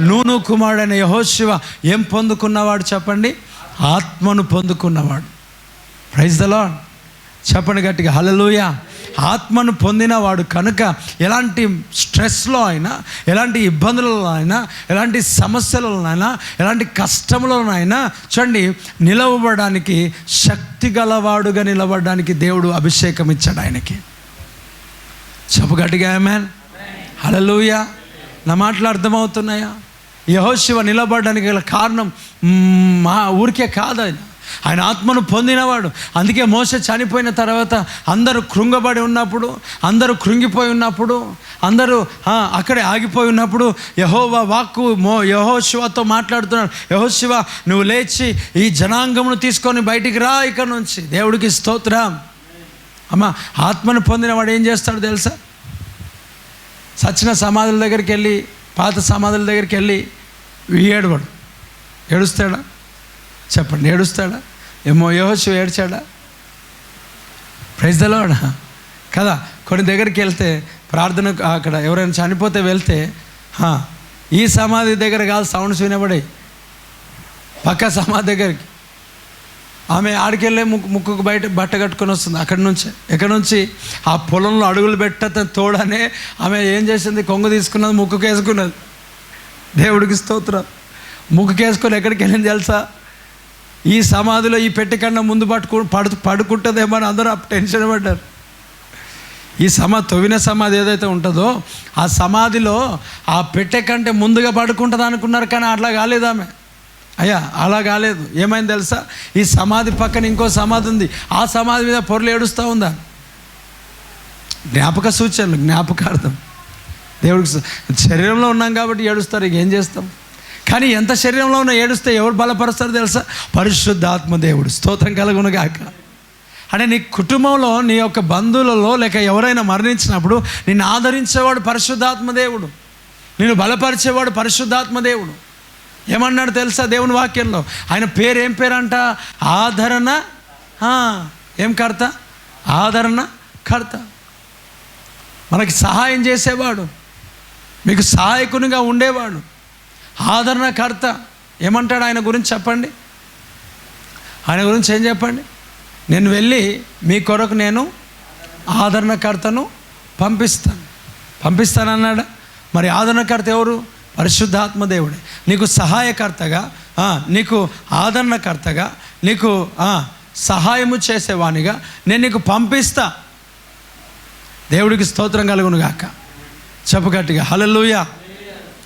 నూను కుమారుడైన యెహోషువ ఏం పొందుకున్నవాడు చెప్పండి, ఆత్మను పొందుకున్నవాడు. Praise the lord. చెప్పండి గట్టిగా హల్లెలూయా. ఆత్మను పొందినవాడు కనుక ఎలాంటి స్ట్రెస్లో అయినా, ఎలాంటి ఇబ్బందులలో అయినా, ఎలాంటి సమస్యలలోనైనా, ఎలాంటి కష్టములలోనైనా చూడండి నిలవబడడానికి, శక్తి గలవాడుగా నిలబడడానికి దేవుడు అభిషేకం ఇచ్చాడు ఆయనకి. చెప్పు గట్టిగా ఆమేన్. హల్లెలూయా. నా మాటలు అర్థమవుతున్నాయా? యెహోషువ నిలబడడానికి గల కారణం మా ఊరికే కాదు, ఆయన ఆత్మను పొందినవాడు. అందుకే మోషే చనిపోయిన తర్వాత అందరూ కృంగబడి ఉన్నప్పుడు, అందరూ కృంగిపోయి ఉన్నప్పుడు, అందరూ అక్కడే ఆగిపోయి ఉన్నప్పుడు యెహోవా వాక్కు యెహోషువతో మాట్లాడుతున్నాడు, యెహోషువ నువ్వు లేచి ఈ జనాంగమును తీసుకొని బయటికి రా ఇక్కడ నుంచి. దేవుడికి స్తోత్రం. అమ్మ, ఆత్మను పొందినవాడు ఏం చేస్తాడు తెలుసా? సచిన సమాధుల దగ్గరికి వెళ్ళి, పాత సమాధుల దగ్గరికి వెళ్ళి ఏడవడు. ఏడుస్తాడా చెప్పండి? ఏడుస్తాడా? ఏమో యెహోషువ ఏడ్చాడా? ప్రైజ్ ద లార్డ్ కదా. కొన్ని దగ్గరికి వెళ్తే ప్రార్థన, అక్కడ ఎవరైనా చనిపోతే వెళ్తే ఈ సమాధి దగ్గర కాదు సౌండ్స్ వినబడాయి, పక్క సమాధి దగ్గరికి. ఆమె ఆడికెళ్ళే ముక్కుకు బయట బట్ట కట్టుకొని వస్తుంది. ఎక్కడి నుంచి ఆ పొలంలో అడుగులు పెట్ట తోడనే ఆమె ఏం చేసింది, కొంగు తీసుకున్నది, ముక్కుకు వేసుకున్నది. దేవుడికి స్తోత్రం. ముక్కుకు వేసుకొని ఎక్కడికి వెళ్ళింది తెలుసా? ఈ సమాధిలో ఈ పెట్టె కన్నా ముందు పడుకుంటుందేమో అని అందరూ టెన్షన్ పడ్డారు. ఈ తవ్విన సమాధి ఏదైతే ఉంటుందో ఆ సమాధిలో ఆ పెట్టె కంటే ముందుగా పడుకుంటుంది అనుకున్నారు, కానీ అట్లా కాలేదు ఆమె. అలా కాలేదు. ఏమైంది తెలుసా? ఈ సమాధి పక్కన ఇంకో సమాధి ఉంది, ఆ సమాధి మీద పొరలు ఏడుస్తూ ఉందా. జ్ఞాపక సూచనలు, జ్ఞాపకార్థం. దేవుడికి శరీరంలో ఉన్నాం కాబట్టి ఏడుస్తారు, ఇక ఏం చేస్తాం. కానీ ఎంత శరీరంలో ఉన్న ఏడుస్తే ఎవరు బలపరుస్తారు తెలుసా? పరిశుద్ధాత్మ దేవుడు. స్తోత్రం కలుగునుగాక. అంటే నీ కుటుంబంలో, నీ యొక్క బంధువులలో లేక ఎవరైనా మరణించినప్పుడు నిన్ను ఆదరించేవాడు పరిశుద్ధాత్మ దేవుడు, నిన్ను బలపరిచేవాడు పరిశుద్ధాత్మ దేవుడు. ఏమన్నాడు తెలుసా దేవుని వాక్యంలో? ఆయన పేరు ఏం పేరంట? ఆదరణ. ఏం కర్త? ఆదరణ కర్త. మనకి సహాయం చేసేవాడు, మీకు సహాయకునిగా ఉండేవాడు, ఆదరణకర్త. ఏమంటాడు ఆయన గురించి చెప్పండి? ఆయన గురించి ఏం చెప్పండి? నేను వెళ్ళి మీ కొరకు నేను ఆదరణకర్తను పంపిస్తానన్నాడా? మరి ఆదరణకర్త ఎవరు? పరిశుద్ధాత్మ దేవుడే. నీకు సహాయకర్తగా, నీకు ఆదరణకర్తగా, నీకు సహాయము చేసేవానిగా నేను నీకు పంపిస్తా. దేవుడికి స్తోత్రం కలుగునుగాక. చెప్పు గట్టిగా హల్లెలూయా.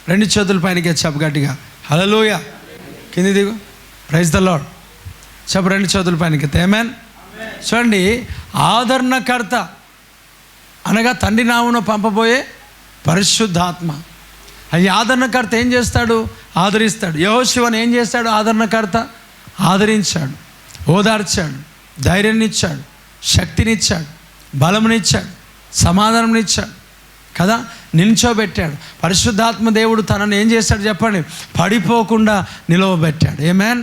2 చేతుల పైనకే చెప్పు గట్టిగా హల్లెలూయా. కింది దిగు. Praise the lord. చెప్పు 2 చేతుల పైనకి ఆమేన్. చూడండి, ఆదరణకర్త అనగా తండ్రి నామమున పంపబోయే పరిశుద్ధాత్మ. అది ఆదరణకర్త ఏం చేస్తాడు? ఆదరిస్తాడు. యెహోషువను ఏం చేస్తాడు? ఆదరణకర్త ఆదరించాడు, ఓదార్చాడు, ధైర్యాన్ని ఇచ్చాడు, శక్తినిచ్చాడు, బలమునిచ్చాడు. సమాధానం ఇచ్చాడు కదా, నిల్చోబెట్టాడు. పరిశుద్ధాత్మ దేవుడు తనను ఏం చేశాడు చెప్పండి, పడిపోకుండా నిలవబెట్టాడు. ఆమేన్,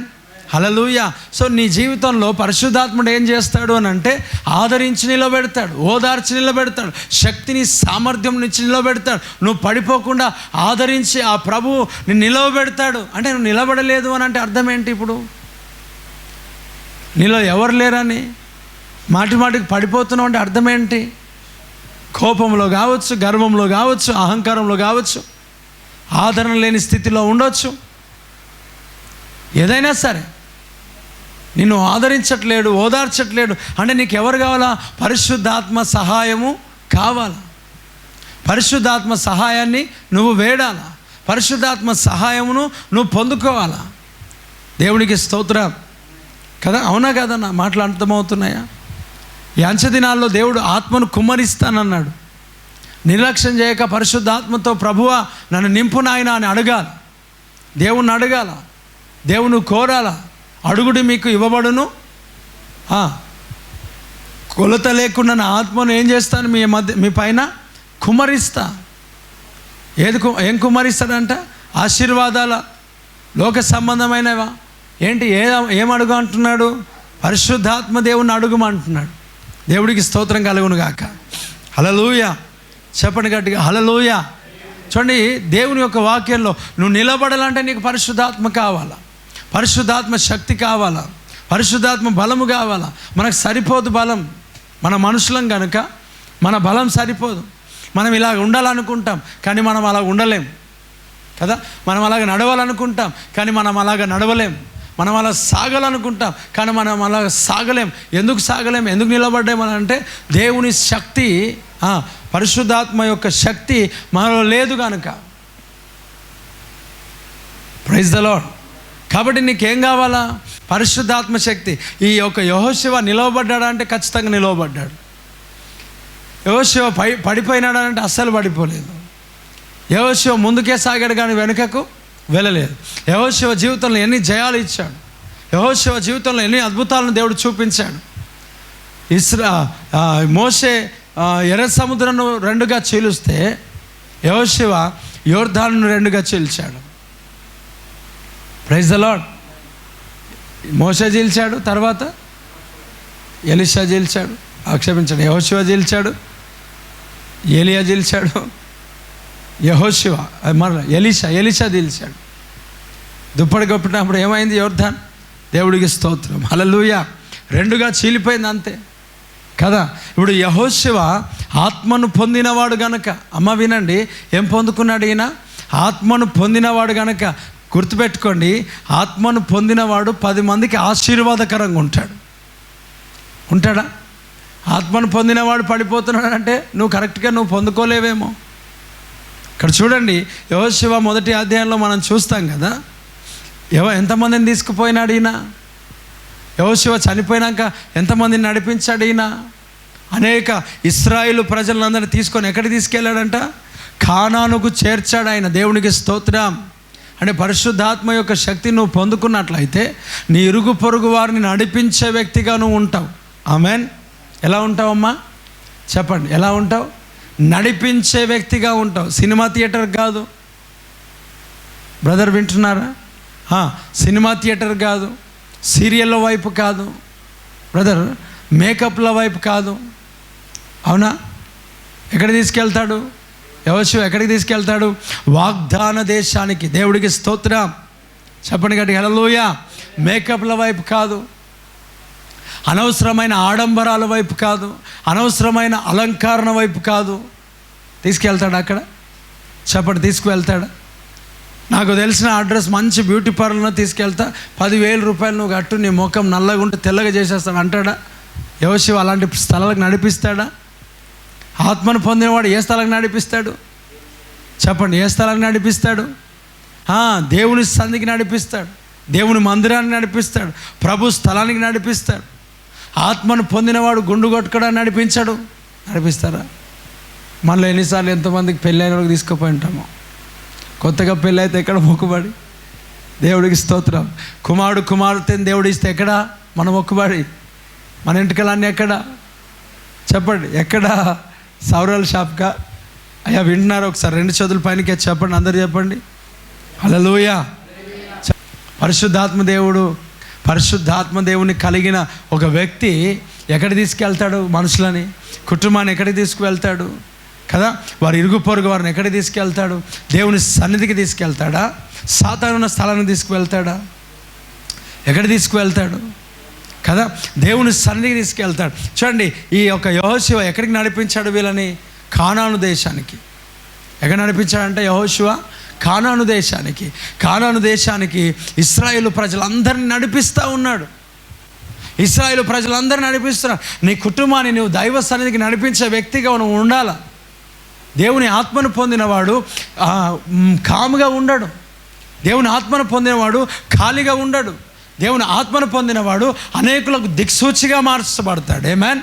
హల్లెలూయా. సో నీ జీవితంలో పరిశుద్ధాత్ముడు ఏం చేస్తాడు అని అంటే ఆదరించి నిలబెడతాడు, ఓదార్చి నిలబెడతాడు, శక్తిని సామర్థ్యం నుంచి నిలబెడతాడు. నువ్వు పడిపోకుండా ఆదరించి ఆ ప్రభువు నిన్ను నిలవబెడతాడు. అంటే నువ్వు నిలబడలేదు అని అంటే అర్థం ఏంటి? ఇప్పుడు నీలో ఎవరు లేరని మాటి మాటికి పడిపోతున్నావు అంటే అర్థం ఏంటి? కోపంలో కావచ్చు, గర్వంలో కావచ్చు, అహంకారంలో కావచ్చు, ఆదరణ లేని స్థితిలో ఉండొచ్చు. ఏదైనా సరే నిన్ను ఆదరించట్లేడు, ఓదార్చట్లేడు అంటే నీకు ఎవరు కావాలా? పరిశుద్ధాత్మ సహాయము కావాలా? పరిశుద్ధాత్మ సహాయాన్ని నువ్వు వేడాలా? పరిశుద్ధాత్మ సహాయమును నువ్వు పొందుకోవాలా? దేవునికి స్తోత్రం కదా, అవునా కదా? నా మాటలు అర్థమవుతున్నాయా? ఈ అంచె దినాల్లో దేవుడు ఆత్మను కుమ్మరిస్తానన్నాడు. నిర్లక్ష్యం చేయక పరిశుద్ధాత్మతో ప్రభువా నన్ను నింపు నాయన అని అడగాలి. దేవుణ్ణి అడగాల, దేవుని కోరాలా. అడుగుడి మీకు ఇవ్వబడును, కొలత లేకుండా నా ఆత్మను ఏం చేస్తాను మీ పైన కుమ్మరిస్తా. ఏం కుమ్మరిస్తాడంట? ఆశీర్వాదాల, లోక సంబంధమైనవా ఏంటి? ఏం అడుగు అంటున్నాడు? పరిశుద్ధాత్మ దేవుని అడుగుమంటున్నాడు. దేవుడికి స్తోత్రం కలుగును గాక. హల్లెలూయా, చెప్పండి గట్టిగా హల్లెలూయా. చూడండి, దేవుని యొక్క వాక్యంలో నువ్వు నిలబడాలంటే నీకు పరిశుద్ధాత్మ కావాలా, పరిశుద్ధాత్మ శక్తి కావాలా, పరిశుద్ధాత్మ బలము కావాలా. మనకు సరిపోదు బలం, మన మనుషులం కనుక మన బలం సరిపోదు. మనం ఇలా ఉండాలనుకుంటాం కానీ మనం అలా ఉండలేం కదా. మనం అలాగ నడవాలనుకుంటాం కానీ మనం అలాగ నడవలేం. మనం అలా సాగాలనుకుంటాం కానీ మనం అలా సాగలేం. ఎందుకు సాగలేం? ఎందుకు నిలబడ్డామని అంటే దేవుని శక్తి, పరిశుద్ధాత్మ యొక్క శక్తి మనలో లేదు కనుక. Praise the lord. కాబట్టి నీకేం కావాలా? పరిశుద్ధాత్మ శక్తి. ఈ యొక్క యెహోషువ నిలవబడ్డాడా అంటే ఖచ్చితంగా నిలవబడ్డాడు. యెహోషువ పడిపోయినాడంటే అస్సలు పడిపోలేదు. యెహోషువ ముందుకే సాగాడు కానీ వెనుకకు వెళ్ళలేదు. యెహోషువ జీవితంలో ఎన్ని జయాలు ఇచ్చాడు, యెహోషువ జీవితంలో ఎన్ని అద్భుతాలను దేవుడు చూపించాడు. మోషే ఎర్ర సముద్రంను రెండుగా చీలుస్తే యెహోషువ యోర్దానును రెండుగా చీల్చాడు. Praise the lord. మోషే చీల్చాడు, తర్వాత ఎలీషా చీల్చాడు, క్షమించాడు, యెహోషువ చీల్చాడు, ఏలియా చీల్చాడు, యెహోషువ ఎలీషా చీల్చాడు. దుప్పటి కప్పినప్పుడు ఏమైంది? యోర్దాన్. దేవుడికి స్తోత్రం, హల్లెలూయా. రెండుగా చీలిపోయింది అంతే కదా. ఇప్పుడు యెహోషువ ఆత్మను పొందినవాడు గనక, అమ్మ వినండి, ఏం పొందుకున్నాడు ఈయన? ఆత్మను పొందినవాడు గనక. గుర్తుపెట్టుకోండి, ఆత్మను పొందినవాడు 10 మందికి ఆశీర్వాదకరంగా ఉంటాడా? ఆత్మను పొందినవాడు పడిపోతున్నాడంటే నువ్వు కరెక్ట్గా నువ్వు పొందుకోలేవేమో. ఇక్కడ చూడండి, యెహోషువ 1వ అధ్యాయంలో మనం చూస్తాం కదా, ఎంతమందిని తీసుకుపోయినాడు ఈయన. యెహోషువ చనిపోయినాక ఎంతమందిని నడిపించాడు ఈయన? అనేక ఇశ్రాయేలు ప్రజలందరినీ తీసుకొని ఎక్కడికి తీసుకెళ్ళాడంట? కానానుకు చేర్చాడు ఆయన. దేవునికి స్తోత్రం. అంటే పరిశుద్ధాత్మ యొక్క శక్తి నువ్వు పొందుకున్నట్లయితే నీ ఇరుగు పొరుగు వారిని నడిపించే వ్యక్తిగా నువ్వు ఉంటావు. ఆమెన్. ఎలా ఉంటావమ్మా చెప్పండి? ఎలా ఉంటావు? నడిపించే వ్యక్తిగా ఉంటావు. సినిమా థియేటర్ కాదు బ్రదర్, వింటున్నారా? సినిమా థియేటర్ కాదు, సీరియళ్ళ వైపు కాదు బ్రదర్, మేకప్ల వైపు కాదు. అవునా? ఎక్కడ తీసుకెళ్తాడు యెహోషువ? ఎక్కడికి తీసుకెళ్తాడు? వాగ్దాన దేశానికి. దేవుడికి స్తోత్రం, చెప్పండి గట్టిగా హల్లెలూయా. మేకప్ల వైపు కాదు, అనవసరమైన ఆడంబరాల వైపు కాదు, అనవసరమైన అలంకరణ వైపు కాదు. తీసుకెళ్తాడు అక్కడ? చెప్పండి, తీసుకువెళ్తాడా? నాకు తెలిసిన అడ్రస్ మంచి బ్యూటీ పార్లర్లో తీసుకెళ్తా, 10,000 రూపాయలు నువ్వు కట్టు, నీ ముఖం నల్లగా ఉంటే తెల్లగా చేసేస్తాడు అంటాడా? యెహోషువ అలాంటి స్థలాలకు నడిపిస్తాడా? ఆత్మను పొందినవాడు ఏ స్థలానికి నడిపిస్తాడు చెప్పండి? ఏ స్థలానికి నడిపిస్తాడు? దేవుని సంధికి నడిపిస్తాడు, దేవుని మందిరాన్ని నడిపిస్తాడు, ప్రభు స్థలానికి నడిపిస్తాడు. ఆత్మను పొందినవాడు గుండు కొట్టుకోవడానికి నడిపిస్తారా? మనలో ఎన్నిసార్లు ఎంతమందికి పెళ్ళైన వాళ్ళకి తీసుకుపోయి ఉంటామో. కొత్తగా పెళ్ళి అయితే ఎక్కడ మొక్కుబడి? దేవుడికి స్తోత్రం. కుమారుడు కుమార్తెని దేవుడు ఇస్తే ఎక్కడ మన మొక్కుబడి? మన ఇంటికలన్నీ ఎక్కడ చెప్పండి? ఎక్కడ? సౌరాల షాప్కా? అయ్యా వింటున్నారు? ఒకసారి 2 చేతుల పైనకి చెప్పండి, అందరు చెప్పండి హల్లెలూయా. పరిశుద్ధాత్మ దేవుని కలిగిన ఒక వ్యక్తి ఎక్కడికి తీసుకెళ్తాడు? మనుషులని, కుటుంబాన్ని ఎక్కడికి తీసుకువెళ్తాడు కదా? వారి ఇరుగు పొరుగు వారిని ఎక్కడికి తీసుకెళ్తాడు? దేవుని సన్నిధికి తీసుకెళ్తాడా? సాతానున్న స్థలాన్ని తీసుకువెళ్తాడా? ఎక్కడ తీసుకువెళ్తాడు కదా? దేవుని సన్నిధికి తీసుకెళ్తాడు. చూడండి, ఈ యొక్క యెహోషువ ఎక్కడికి నడిపించాడు వీళ్ళని? కానాను దేశానికి. ఎక్కడ నడిపించాడంటే యెహోషువ కానాను దేశానికి ఇశ్రాయేలు ప్రజలందరినీ నడిపిస్తూ ఉన్నాడు. ఇశ్రాయేలు ప్రజలందరినీ నడిపిస్తున్నాడు. నీ కుటుంబాన్ని నువ్వు దైవ సన్నిధికి నడిపించే వ్యక్తిగా నువ్వు ఉండాలా. దేవుని ఆత్మను పొందినవాడు కాముగా ఉండడు. దేవుని ఆత్మను పొందినవాడు ఖాళీగా ఉండడు. దేవుని ఆత్మను పొందినవాడు అనేకులకు దిక్సూచిగా మార్చబడతాడు. ఆమేన్,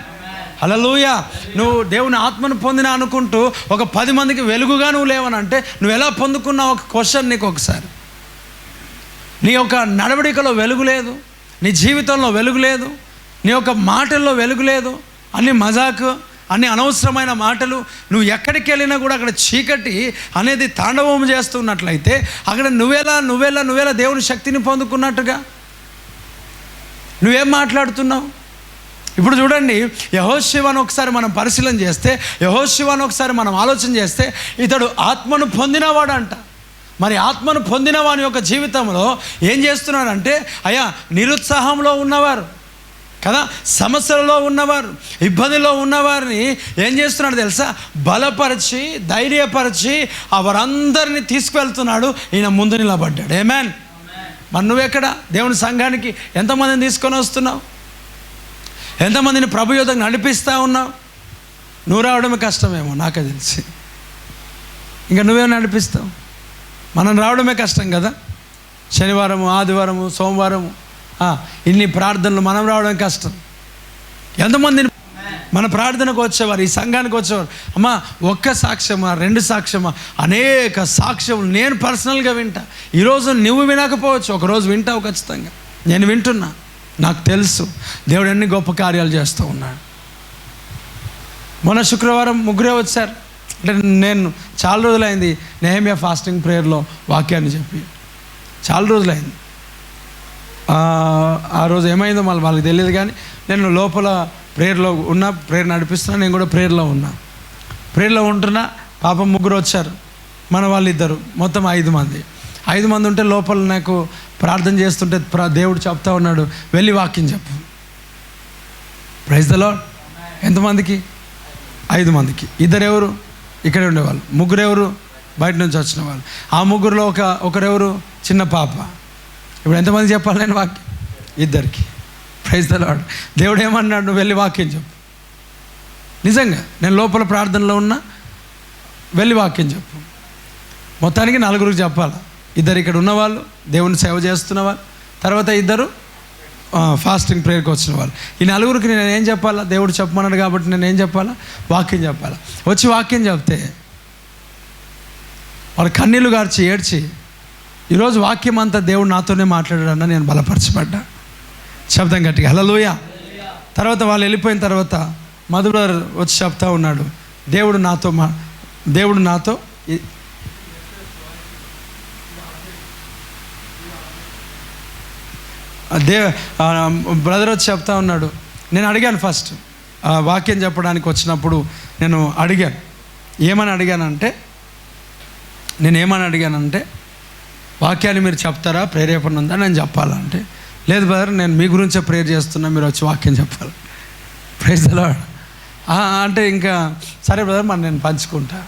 హల్లెలూయా. నువ్వు దేవుని ఆత్మను పొందినా అనుకుంటూ ఒక 10 మందికి వెలుగుగా నువ్వు లేవనంటే నువ్వు ఎలా పొందుకున్నావు? ఒక క్వశ్చన్ నీకు ఒకసారి. నీ యొక్క నడవడికలో వెలుగు లేదు, నీ జీవితంలో వెలుగు లేదు, నీ యొక్క మాటల్లో వెలుగు లేదు, అన్ని మజాకు, అన్ని అనవసరమైన మాటలు. నువ్వు ఎక్కడికి వెళ్ళినా కూడా అక్కడ చీకటి అనేది తాండవం చేస్తున్నట్లయితే అక్కడ నువ్వెలా దేవుని శక్తిని పొందుకున్నట్టుగా నువ్వేం మాట్లాడుతున్నావు? ఇప్పుడు చూడండి, యెహోషువను ఒకసారి మనం పరిశీలన చేస్తే, యెహోషువను ఒకసారి మనం ఆలోచన చేస్తే, ఇతడు ఆత్మను పొందినవాడంట. మరి ఆత్మను పొందిన వాని యొక్క జీవితంలో ఏం చేస్తున్నాడంటే, అయ్యా నిరుత్సాహంలో ఉన్నవారు కదా, సమస్యలలో ఉన్నవారు, ఇబ్బందిలో ఉన్నవారిని ఏం చేస్తున్నాడు తెలుసా? బలపరిచి, ధైర్యపరిచి వారందరినీ తీసుకువెళ్తున్నాడు. ఈయన ముందు నిలబడ్డాడు. ఆమేన్. మరి నువ్వెక్కడ? దేవుని సంఘానికి ఎంతమందిని తీసుకొని వస్తున్నావు? ఎంతమందిని ప్రభు యోధకు నడిపిస్తూ ఉన్నావు? నువ్వు రావడమే కష్టమేమో నాకే తెలిసి. ఇంకా నువ్వే నడిపిస్తావు? మనం రావడమే కష్టం కదా. శనివారము, ఆదివారము, సోమవారము ఇన్ని ప్రార్థనలు మనం రావడం కష్టం. ఎంతమందిని మన ప్రార్థనకు వచ్చేవారు, ఈ సంఘానికి వచ్చేవారు, అమ్మా 1 సాక్ష్యమా 2 సాక్ష్యమా, అనేక సాక్ష్యములు నేను పర్సనల్గా వింటా. ఈరోజు నువ్వు వినకపోవచ్చు, ఒకరోజు వింటావు ఖచ్చితంగా. నేను వింటున్నా, నాకు తెలుసు దేవుడు ఎన్ని గొప్ప కార్యాలు చేస్తూ ఉన్నాడు. మొన్న శుక్రవారం 3 వచ్చారు. అంటే నేను చాలా రోజులైంది నెహెమ్యా ఫాస్టింగ్ ప్రేయర్లో వాక్యాన్ని చెప్పి, చాలా రోజులైంది. ఆ రోజు ఏమైందో మళ్ళీ వాళ్ళకి తెలియదు, కానీ నేను లోపల ప్రేయర్లో ఉన్నా, ప్రేయర్ నడిపిస్తున్నా. నేను కూడా ప్రేయర్లో ఉంటున్నా. పాపం 3 వచ్చారు, మన వాళ్ళు 2, మొత్తం 5 మంది. 5 మంది ఉంటే లోపల నాకు ప్రార్థన చేస్తుంటే దేవుడు చెప్తా ఉన్నాడు, వెళ్ళి వాక్యం చెప్పు. Praise the lord. ఎంతమందికి? 5 మందికి. 2 ఎవరు? ఇక్కడే ఉండేవాళ్ళు. 3 ఎవరు? బయట నుంచి వచ్చిన వాళ్ళు. ఆ 3లో ఒకరెవరు? చిన్న పాప. ఇప్పుడు ఎంతమంది చెప్పాలి నేను వాక్యం? 2కి. Praise the lord. దేవుడు ఏమన్నాడు? నువ్వు వెళ్ళి వాక్యం చెప్పు. నిజంగా నేను లోపల ప్రార్థనలో ఉన్నా, వెళ్ళి వాక్యం చెప్పు. మొత్తానికి 4కి చెప్పాలి. 2 ఇక్కడ ఉన్నవాళ్ళు, దేవుని సేవ చేస్తున్న వాళ్ళు, తర్వాత 2 ఫాస్టింగ్ ప్రేయర్కి వచ్చిన వాళ్ళు. ఈ 4కి నేను ఏం చెప్పాలా? దేవుడు చెప్పమన్నాడు కాబట్టి నేను ఏం చెప్పాలా? వాక్యం చెప్పాలా. వచ్చి వాక్యం చెప్తే వాళ్ళు కన్నీళ్ళు గార్చి ఏడ్చి, ఈరోజు వాక్యం అంతా దేవుడు నాతోనే మాట్లాడాడన్న నేను బలపరచబడ్డా. శబ్దం గట్టిగా హల్లెలూయా. తర్వాత వాళ్ళు వెళ్ళిపోయిన తర్వాత మధు బ్రదర్ వచ్చి చెప్తా ఉన్నాడు, దేవుడు నాతో బ్రదర్ వచ్చి చెప్తా ఉన్నాడు. నేను అడిగాను ఫస్ట్ వాక్యం చెప్పడానికి వచ్చినప్పుడు, నేను అడిగాను ఏమని అడిగానంటే వాక్యాన్ని మీరు చెప్తారా, ప్రేరేపణ ఉందా నేను చెప్పాలంటే, లేదు బ్రదర్ నేను మీ గురించే ప్రేయర్ చేస్తున్నా, మీరు వచ్చి వాక్యం చెప్పాలి. Praise the lord. అంటే ఇంకా సరే బ్రదర్ మరి నేను పంచుకుంటా.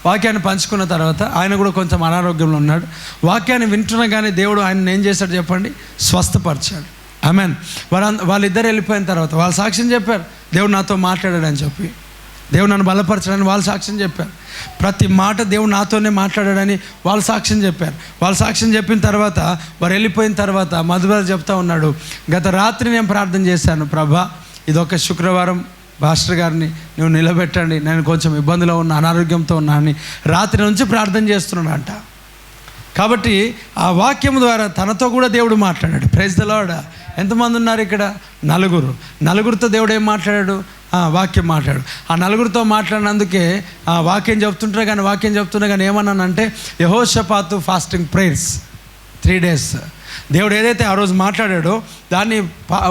వాక్యాన్ని పంచుకున్న తర్వాత ఆయన కూడా కొంచెం అనారోగ్యంలో ఉన్నాడు. వాక్యాన్ని వింటున్నా కానీ దేవుడు ఆయన ఏం చేశాడు చెప్పండి? స్వస్థపరిచాడు. ఆమేన్. వాళ్ళిద్దరు వెళ్ళిపోయిన తర్వాత వాళ్ళు సాక్ష్యం చెప్పారు, దేవుడు నాతో మాట్లాడాడని చెప్పి, దేవుడు నన్ను బలపరచాడని వాళ్ళు సాక్ష్యం చెప్పారు. ప్రతి మాట దేవుడు నాతోనే మాట్లాడాడని వాళ్ళు సాక్ష్యం చెప్పారు. వాళ్ళు సాక్ష్యం చెప్పిన తర్వాత వారు వెళ్ళిపోయిన తర్వాత మధుబాబు చెప్తా ఉన్నాడు, గత రాత్రి నేను ప్రార్థన చేశాను, ప్రభా ఇదొక శుక్రవారం పాస్టర్ గారిని నువ్వు నిలబెట్టండి, నేను కొంచెం ఇబ్బందిలో ఉన్నా, అనారోగ్యంతో ఉన్నా అని రాత్రి నుంచి ప్రార్థన చేస్తున్నాడంట. కాబట్టి ఆ వాక్యం ద్వారా తనతో కూడా దేవుడు మాట్లాడాడు. Praise the lord. ఎంతమంది ఉన్నారు ఇక్కడ? 4. 4తో దేవుడు ఏం మాట్లాడాడు? వాక్యం మాట్లాడు. ఆ నలుగురితో మాట్లాడినందుకే వాక్యం చెప్తున్నా కానీ ఏమన్నానంటే యెహోషాపాతు ఫాస్టింగ్ ప్రేయర్స్ 3 days. దేవుడు ఏదైతే ఆ రోజు మాట్లాడాడో దాన్ని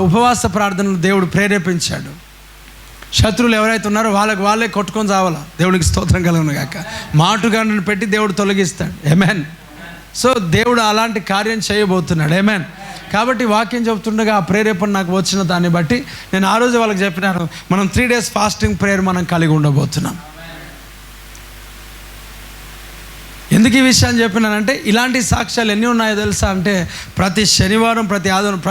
ఉపవాస ప్రార్థనలు దేవుడు ప్రేరేపించాడు. శత్రువులు ఎవరైతే ఉన్నారో వాళ్ళే కొట్టుకొని చావాలా. దేవునికి స్తోత్రం కలుగును గాక. మాటుగాండ్రను పెట్టి దేవుడు తొలగిస్తాడు. ఆమేన్. సో దేవుడు అలాంటి కార్యం చేయబోతున్నాడు. ఆమేన్. కాబట్టి వాక్యం చెప్తుండగా ఆ ప్రేరేపణ నాకు వచ్చిన దాన్ని బట్టి నేను ఆ రోజు వాళ్ళకి చెప్పినాను, మనం 3 days ఫాస్టింగ్ ప్రేయర్ మనం కలిగి ఉండబోతున్నాం. ఎందుకు ఈ విషయాన్ని చెప్పినానంటే ఇలాంటి సాక్ష్యాలు ఎన్ని ఉన్నాయో తెలుసా అంటే ప్రతి శనివారం, ప్రతి ఆదివారం,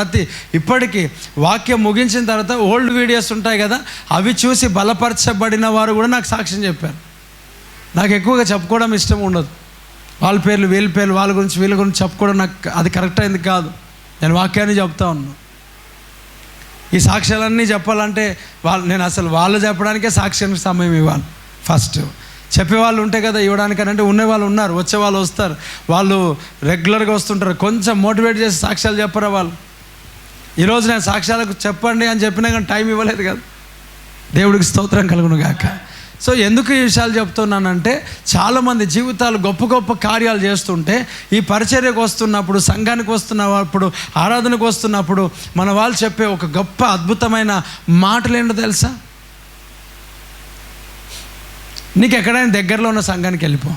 ఇప్పటికీ వాక్యం ముగించిన తర్వాత ఓల్డ్ వీడియోస్ ఉంటాయి కదా, అవి చూసి బలపరచబడిన వారు కూడా నాకు సాక్ష్యం చెప్పారు. నాకు ఎక్కువగా చెప్పుకోవడం ఇష్టం ఉండదు. వాళ్ళ పేర్లు వీళ్ళ పేర్లు వాళ్ళ గురించి వీళ్ళ గురించి చెప్పుకోవడం నాకు అది కరెక్ట్ అయింది కాదు. నేను వాక్యాన్ని చెప్తా ఉన్నాను. ఈ సాక్ష్యాలన్నీ చెప్పాలంటే నేను అసలు వాళ్ళు చెప్పడానికే సాక్ష్యానికి సమయం ఇవ్వాలి. ఫస్ట్ చెప్పేవాళ్ళు ఉంటే కదా ఇవ్వడానికనంటే ఉన్నవాళ్ళు ఉన్నారు, వచ్చేవాళ్ళు వస్తారు, వాళ్ళు రెగ్యులర్గా వస్తుంటారు. కొంచెం మోటివేట్ చేసి సాక్ష్యాలు చెప్పరా వాళ్ళు. ఈరోజు నేను సాక్ష్యాలకు చెప్పండి అని చెప్పినా కానీ టైం ఇవ్వలేదు కదా. దేవుడికి స్తోత్రం కలుగును గాక. సో ఎందుకు ఈ విషయాలు చెప్తున్నానంటే చాలామంది జీవితాలు గొప్ప గొప్ప కార్యాలు చేస్తుంటే ఈ పరిచర్యకు వస్తున్నప్పుడు, సంఘానికి వస్తున్నప్పుడు, ఆరాధనకు వస్తున్నప్పుడు మన వాళ్ళు చెప్పే ఒక గొప్ప అద్భుతమైన మాటలు ఏంటో తెలుసా? నీకు ఎక్కడైనా దగ్గరలో ఉన్న సంఘానికి వెళ్ళిపో,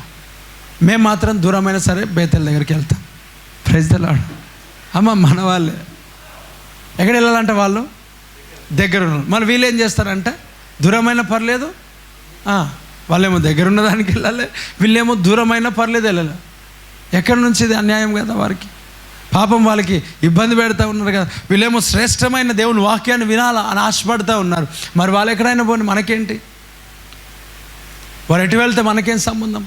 మేము మాత్రం దూరమైనా సరే బేతెల దగ్గరికి వెళ్తాం. Praise the lord. అమ్మ మన వాళ్ళే ఎక్కడ వెళ్ళాలంటే వాళ్ళు దగ్గర ఉన్నారు. మరి వీళ్ళు ఏం చేస్తారంటే దూరమైన పర్లేదు, వాళ్ళేమో దగ్గర ఉన్న దానికి వెళ్ళాలి, వీళ్ళేమో దూరమైనా పర్లేదు వెళ్ళాలి. ఎక్కడి నుంచి ఇది అన్యాయం కదా వారికి. పాపం వాళ్ళకి ఇబ్బంది పెడతా ఉన్నారు కదా. వీళ్ళేమో శ్రేష్టమైన దేవుని వాక్యాన్ని వినాలా అని ఆశపడుతూ ఉన్నారు. మరి వాళ్ళు ఎక్కడైనా పోనీ మనకేంటి? వారు ఎటు వెళ్తే మనకేం సంబంధం?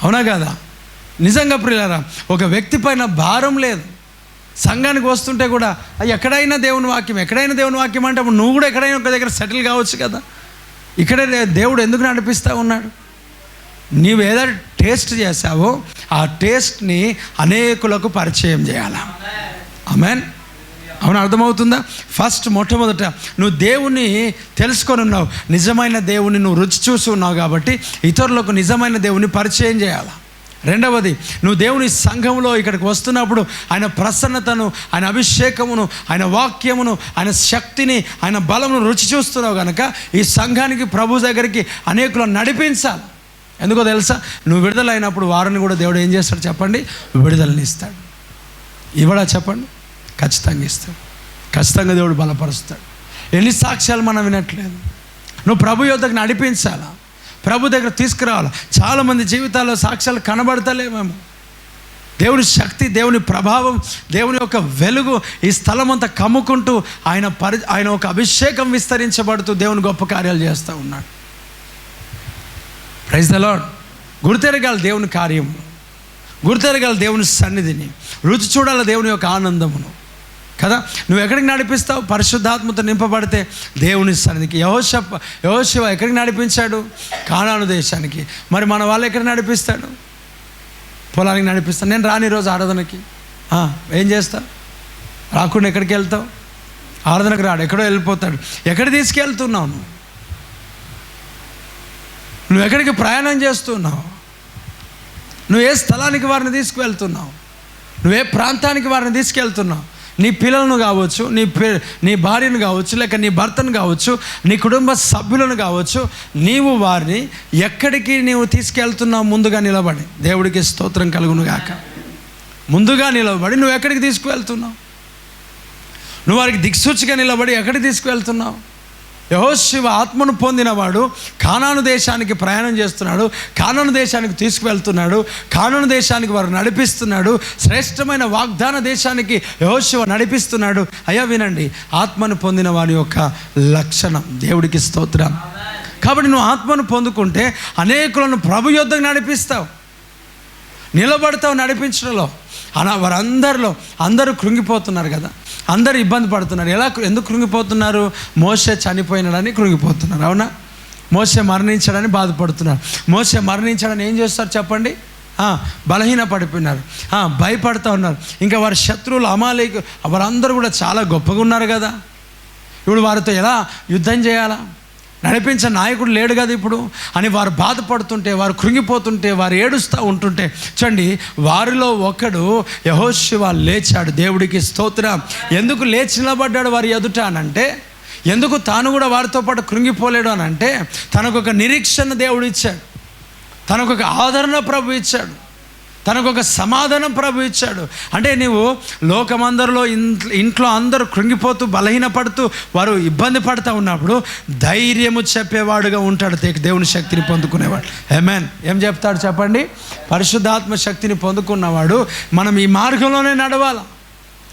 అవునా కదా? నిజంగా ప్రియులారా, ఒక వ్యక్తి పైన భారం లేదు. సంఘానికి వస్తుంటే కూడా ఎక్కడైనా దేవుని వాక్యం అంటే అప్పుడు నువ్వు కూడా ఎక్కడైనా ఒక దగ్గర సెటిల్ కావచ్చు కదా. ఇక్కడే దేవుడు ఎందుకు నడిపిస్తూ ఉన్నాడు? నీవు ఏదైనా టేస్ట్ చేసావో ఆ టేస్ట్ని అనేకులకు పరిచయం చేయాలా. ఆమేన్. అవును, అర్థమవుతుందా? ఫస్ట్ మొట్టమొదట నువ్వు దేవుని తెలుసుకొని ఉన్నావు, నిజమైన దేవుని నువ్వు రుచి చూసి ఉన్నావు కాబట్టి ఇతరులకు నిజమైన దేవుని పరిచయం చేయాలి. రెండవది, నువ్వు దేవుని సంఘంలో ఇక్కడికి వస్తున్నప్పుడు ఆయన ప్రసన్నతను, ఆయన అభిషేకమును, ఆయన వాక్యమును, ఆయన శక్తిని, ఆయన బలమును రుచి చూస్తున్నావు కనుక ఈ సంఘానికి, ప్రభు దగ్గరికి అనేకులను నడిపించాలి. ఎందుకో తెలుసా? నువ్వు విడుదలైనప్పుడు వారిని కూడా దేవుడు ఏం చేస్తాడు చెప్పండి? విడుదలని ఇస్తాడు. ఇవ్వడా చెప్పండి? ఖచ్చితంగా ఇస్తాడు. ఖచ్చితంగా దేవుడు బలపరుస్తాడు. ఎన్ని సాక్ష్యాలు మనం వినట్లేదు. నువ్వు ప్రభు యొద్దకు నడిపించాలా, ప్రభు దగ్గర తీసుకురావాలి. చాలామంది జీవితాల్లో సాక్ష్యాలు కనబడతలేమేమో. దేవుని శక్తి, దేవుని ప్రభావం, దేవుని యొక్క వెలుగు ఈ స్థలం అంతా కమ్ముకుంటూ ఆయన ఒక అభిషేకం విస్తరించబడుతూ దేవుని గొప్ప కార్యాలు చేస్తూ ఉన్నాడు. Praise the lord. గుర్తెరగాలి దేవుని కార్యమును, గుర్తెరగాలి దేవుని సన్నిధిని, రుచి చూడాలి దేవుని యొక్క ఆనందమును కదా. నువ్వు ఎక్కడికి నడిపిస్తావు? పరిశుద్ధాత్మతో నింపబడితే దేవుని సన్నిధికి. యెహోషువ ఎక్కడికి నడిపించాడు? కానాను దేశానికి. మరి మన వాళ్ళు ఎక్కడికి నడిపిస్తాడు? పొలానికి నడిపిస్తాడు. నేను రాని రోజు ఆరాధనకి ఏం చేస్తావు? రాకుండా ఎక్కడికి వెళ్తావు? ఆరాధనకు రాడు, ఎక్కడో వెళ్ళిపోతాడు. ఎక్కడ తీసుకెళ్తున్నావు? నువ్వు ఎక్కడికి ప్రయాణం చేస్తున్నావు? నువ్వు ఏ స్థలానికి వారిని తీసుకువెళ్తున్నావు? నువ్వే ప్రాంతానికి వారిని తీసుకెళ్తున్నావు? నీ పిల్లలను కావచ్చు, నీ భార్యను కావచ్చు, లేక నీ భర్తను కావచ్చు, నీ కుటుంబ సభ్యులను కావచ్చు, నీవు వారిని ఎక్కడికి నీవు తీసుకెళ్తున్నావు? ముందుగా నిలబడి, దేవుడికి స్తోత్రం కలుగును గాక, ముందుగా నిలబడి నువ్వు ఎక్కడికి తీసుకువెళ్తున్నావు? నువ్వు వారికి దిక్సూచిగా నిలబడి ఎక్కడికి తీసుకువెళ్తున్నావు? యెహోషువ ఆత్మను పొందినవాడు కానాను దేశానికి ప్రయాణం చేస్తున్నాడు, కానాను దేశానికి తీసుకువెళ్తున్నాడు, కానాను దేశానికి వారు నడిపిస్తున్నాడు, శ్రేష్టమైన వాగ్దాన దేశానికి యెహోషువ నడిపిస్తున్నాడు. అయ్యా వినండి, ఆత్మను పొందిన వారి యొక్క లక్షణం. దేవుడికి స్తోత్రం. కాబట్టి నువ్వు ఆత్మను పొందుకుంటే అనేకులను ప్రభు యొద్దకు నడిపిస్తావు, నిలబడతావు నడిపించడంలో. వారందరిలో అందరూ కృంగిపోతున్నారు కదా, అందరూ ఇబ్బంది పడుతున్నారు. ఎందుకు కృంగిపోతున్నారు? మోషే చనిపోయినాడని కృంగిపోతున్నారు. అవునా? మోషే మరణించాడని బాధపడుతున్నారు. మోషే మరణించాడని ఏం చేస్తారు చెప్పండి? బలహీన పడిపోయినారు, భయపడుతూ ఉన్నారు. ఇంకా వారి శత్రువులు అమాలేకు వారందరూ కూడా చాలా గొప్పగా ఉన్నారు కదా. ఇప్పుడు వారితో ఎలా యుద్ధం చేయాలా, నడిపించే నాయకుడు లేడు కదా ఇప్పుడు అని వారు బాధపడుతుంటే, వారు కృంగిపోతుంటే, వారు ఏడుస్తూ ఉంటుంటే చూడండి, వారిలో ఒకడు యెహోషువ లేచాడు. దేవుడికి స్తోత్రం. ఎందుకు లేచి నిలబడ్డాడు వారి ఎదుట అనంటే, ఎందుకు తాను కూడా వారితో పాటు కృంగిపోలేడు అనంటే, తనకు ఒక నిరీక్షణ దేవుడు ఇచ్చాడు, తనకు ఒక ఆదరణ ప్రభు ఇచ్చాడు, తనకు ఒక సమాధానం ప్రభు ఇచ్చాడు. అంటే నీవు లోకమందరిలో ఇంట్లో అందరూ కృంగిపోతూ బలహీనపడుతూ వారు ఇబ్బంది పడుతూ ఉన్నప్పుడు ధైర్యము చెప్పేవాడుగా ఉంటాడు దేవుని శక్తిని పొందుకునేవాడు. ఆమేన్. ఏం చెప్తాడు చెప్పండి? పరిశుద్ధాత్మ శక్తిని పొందుకున్నవాడు మనం ఈ మార్గంలోనే నడవాల,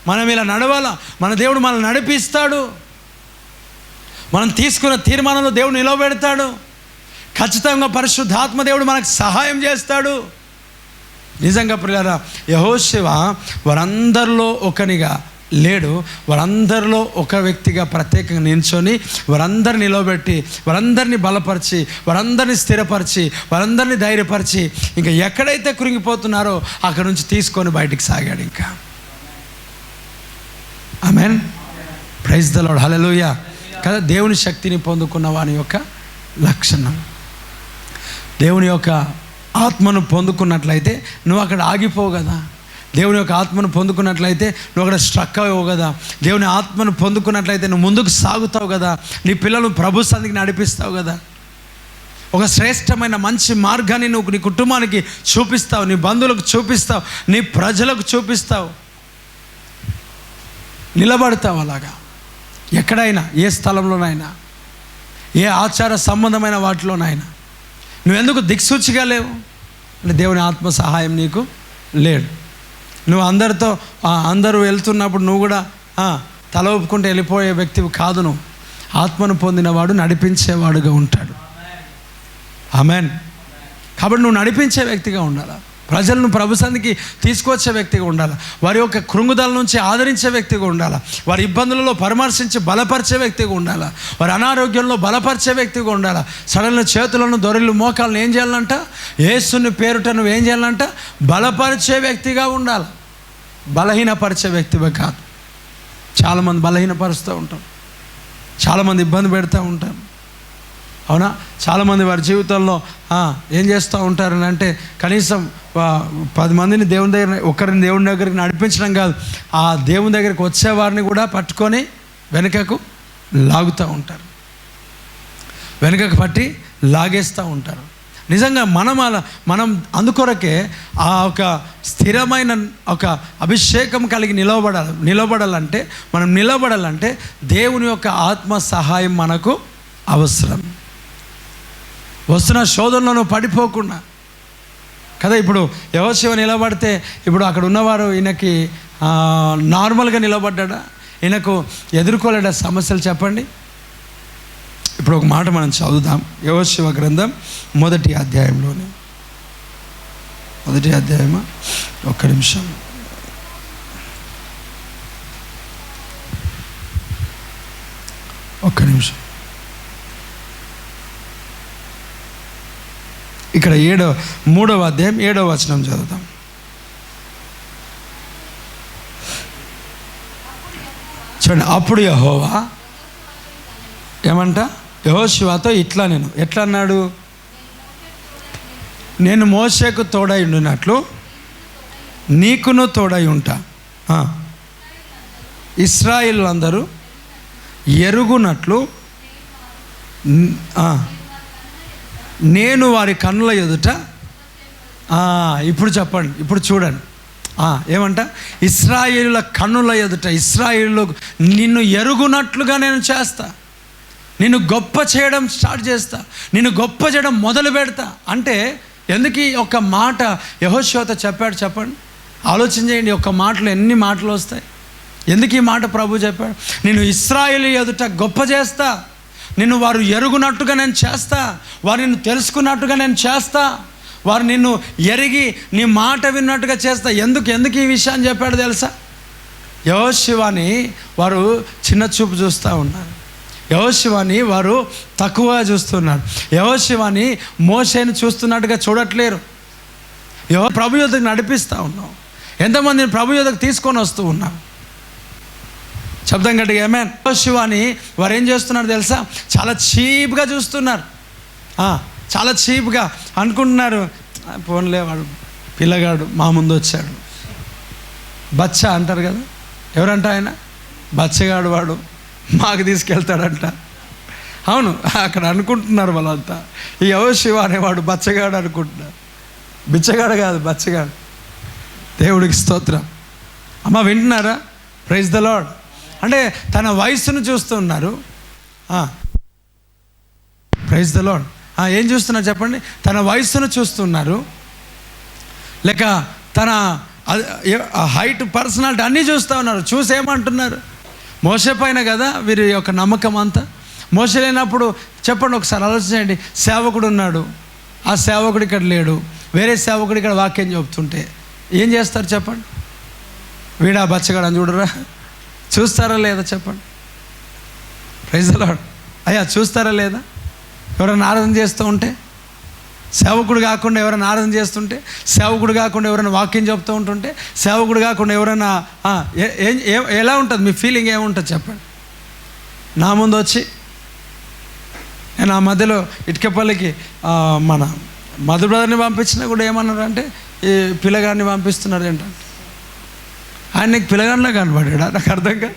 మనం ఇలా నడవాలా, మన దేవుడు మనల్ని నడిపిస్తాడు, మనం తీసుకున్న తీర్మానంలో దేవుడు నిలబెడతాడు, ఖచ్చితంగా పరిశుద్ధాత్మ దేవుడు మనకు సహాయం చేస్తాడు. నిజంగా ప్రియులారా, యెహోషువ వారందరిలో ఒకనిగా లేడు, వారందరిలో ఒక వ్యక్తిగా ప్రత్యేకంగా నిల్చొని వారందరిని నిలబెట్టి, వారందరినీ బలపరిచి, వారందరినీ స్థిరపరిచి, వారందరినీ ధైర్యపరిచి, ఇంకా ఎక్కడైతే కృంగిపోతున్నారో అక్కడ నుంచి తీసుకొని బయటికి సాగాడు. ఇంకా ఆమేన్. Praise the lord. హల్లెలూయా. కదా, దేవుని శక్తిని పొందుకున్న వాని యొక్క లక్షణం. దేవుని యొక్క ఆత్మను పొందుకున్నట్లయితే నువ్వు అక్కడ ఆగిపోవు కదా, దేవుని యొక్క ఆత్మను పొందుకున్నట్లయితే నువ్వు అక్కడ స్ట్రక్ అవ్వవు కదా, దేవుని ఆత్మను పొందుకున్నట్లయితే నువ్వు ముందుకు సాగుతావు కదా, నీ పిల్లలు ప్రభు సన్నిధికి నడిపిస్తావు కదా, ఒక శ్రేష్టమైన మంచి మార్గాన్ని నువ్వు నీ కుటుంబానికి చూపిస్తావు, నీ బంధువులకు చూపిస్తావు, నీ ప్రజలకు చూపిస్తావు, నిలబడతావు. అలాగా ఎక్కడైనా, ఏ స్థలంలోనైనా, ఏ ఆచార సంబంధమైన వాటిలోనైనా నువ్వెందుకు దిక్సూచిగా లేవు అంటే దేవుని ఆత్మ సహాయం నీకు లేడు. నువ్వు అందరూ వెళ్తున్నప్పుడు నువ్వు కూడా తల ఒప్పుకుంటే వెళ్ళిపోయే వ్యక్తివి కాదు. నువ్వు ఆత్మను పొందినవాడు నడిపించేవాడుగా ఉంటాడు. ఆమేన్. కాబట్టి నువ్వు నడిపించే వ్యక్తిగా ఉండాలి, ప్రజలను ప్రభు సన్నిధికి తీసుకొచ్చే వ్యక్తిగా ఉండాలి, వారి యొక్క కృంగుదల నుంచి ఆదరించే వ్యక్తిగా ఉండాలి, వారి ఇబ్బందులలో పరామర్శించి బలపరిచే వ్యక్తిగా ఉండాలి, వారి అనారోగ్యంలో బలపరిచే వ్యక్తిగా ఉండాలి. సడన్గా చేతులను, దొరలు, మోకాలను ఏం చేయాలంట? యేసుని పేరుట నువ్వు ఏం చేయాలంట? బలపరిచే వ్యక్తిగా ఉండాలి, బలహీనపరిచే వ్యక్తిగా కాదు. చాలామంది బలహీనపరుస్తూ ఉంటాం, చాలామంది ఇబ్బంది పెడుతూ ఉంటాం. అవునా? చాలామంది వారి జీవితంలో ఏం చేస్తూ ఉంటారని అంటే, కనీసం 10 మందిని దేవుని దగ్గర, ఒకరిని దేవుని దగ్గరికి నడిపించడం కాదు, ఆ దేవుని దగ్గరికి వచ్చేవారిని కూడా పట్టుకొని వెనుకకు లాగుతూ ఉంటారు, వెనుకకు పట్టి లాగేస్తూ ఉంటారు. నిజంగా మనం అందుకొరకే ఆ ఒక స్థిరమైన ఒక అభిషేకం కలిగి నిలబడాలంటే మనం నిలబడాలంటే దేవుని యొక్క ఆత్మ సహాయం మనకు అవసరం. వస్తున్న శోధనలో పడిపోకుండా కదా. ఇప్పుడు యెహోషువ నిలబడితే ఇప్పుడు అక్కడ ఉన్నవారు ఈయనకి నార్మల్గా నిలబడ్డా, ఈయనకు ఎదుర్కోలేడా సమస్యలు? చెప్పండి. ఇప్పుడు ఒక మాట మనం చదువుదాం. యెహోషువ గ్రంథం 1వ అధ్యాయంలోని 1వ అధ్యాయమా, ఒక్క నిమిషం. ఇక్కడ 3వ అధ్యాయం 7వ వచనం చదువుతాం. చూడండి. అప్పుడు యెహోవా ఏమంట? యెహోషువతో ఎట్లా అన్నాడు? నేను మోషేకు తోడై ఉండినట్లు నీకును తోడై ఉంటా, ఇశ్రాయేలులందరూ ఎరుగునట్లు నేను వారి కన్నుల ఎదుట. ఇప్పుడు చెప్పండి, ఇప్పుడు చూడండి ఏమంట? ఇశ్రాయేలుల కన్నుల ఎదుట, ఇశ్రాయేలు నిన్ను ఎరుగునట్లుగా నేను చేస్తా, నిన్ను గొప్ప చేయడం స్టార్ట్ చేస్తా, నిన్ను గొప్ప చేయడం మొదలు పెడతా. అంటే ఎందుకు ఈ ఒక్క మాట యెహోషువతో చెప్పాడు చెప్పండి? ఆలోచన చేయండి. ఒక్క మాటలో ఎన్ని మాటలు వస్తాయి? ఎందుకు ఈ మాట ప్రభు చెప్పాడు? నేను ఇశ్రాయేలు ఎదుట గొప్ప చేస్తా, నిన్ను వారు ఎరుగునట్టుగా నేను చేస్తా, వారు నిన్ను తెలుసుకున్నట్టుగా నేను చేస్తా, వారు నిన్ను ఎరిగి నీ మాట విన్నట్టుగా చేస్తా. ఎందుకు ఈ విషయాన్ని చెప్పాడు తెలుసా? యెహోషువని వారు చిన్న చూపు చూస్తూ ఉన్నారు, యెహోషువని వారు తక్కువగా చూస్తున్నారు, యెహోషువని మోషేని చూస్తున్నట్టుగా చూడట్లేరు. ప్రభు యొద్దకు నడిపిస్తూ ఉన్నావు, ఎంతమందిని ప్రభు యొద్దకు తీసుకొని వస్తూ ఉన్నావు. శబ్దం గట్టిగా ఆమేన్. యెహోషువని వారు ఏం చేస్తున్నారు తెలుసా? చాలా చీప్గా చూస్తున్నారు. చాలా చీప్గా అనుకుంటున్నారు, పోన్లే వాడు పిల్లగాడు మా ముందు వచ్చాడు, బచ్చా అంటారు కదా, ఎవరంట ఆయన? బచ్చగాడు, వాడు మాకు తీసుకెళ్తాడంట. అవును, అక్కడ అనుకుంటున్నారు వాళ్ళంతా. ఈ యెహోషువ అనేవాడు బచ్చగాడు అనుకుంటున్నారు. బిచ్చగాడు కాదు, బచ్చగాడు. దేవుడికి స్తోత్రం. అమ్మ వింటున్నారా? Praise the lord. అంటే తన వయస్సును చూస్తున్నారు. Praise the lord. ఏం చూస్తున్నారు చెప్పండి? తన వయస్సును చూస్తున్నారు, లేక తన హైట్, పర్సనాలిటీ అన్నీ చూస్తూ ఉన్నారు. చూసి ఏమంటున్నారు? మోసే పైన కదా వీరి యొక్క నమ్మకం అంతా. మోసే లేనప్పుడు చెప్పండి, ఒకసారి ఆలోచించండి. సేవకుడు ఉన్నాడు, ఆ సేవకుడు ఇక్కడ లేడు, వేరే సేవకుడు ఇక్కడ వాక్యం చెబుతుంటే ఏం చేస్తారు చెప్పండి? వీడా బచ్చగాడని చూడరా? చూస్తారా లేదా చెప్పండి? Praise the lord. అయ్యా చూస్తారా లేదా? ఎవరైనా ఆరాధన చేస్తూ ఉంటే, సేవకుడు కాకుండా ఎవరైనా ఆరాధన చేస్తుంటే, సేవకుడు కాకుండా ఎవరైనా వాక్యం చెప్తూ ఉంటుంటే, సేవకుడు కాకుండా ఎవరైనా ఎలా ఉంటుంది? మీ ఫీలింగ్ ఏముంటుంది చెప్పండి? నా ముందు వచ్చి, నేను ఆ మధ్యలో ఇటుకపల్లికి మన మధు బ్రదర్ని పంపించినా కూడా ఏమన్నారంటే, ఈ పిల్లగాడిని పంపిస్తున్నారు ఏంటంటే, ఆయన నీకు పిల్లగాడిలా కనబడ్డా? నాకు అర్థంగా.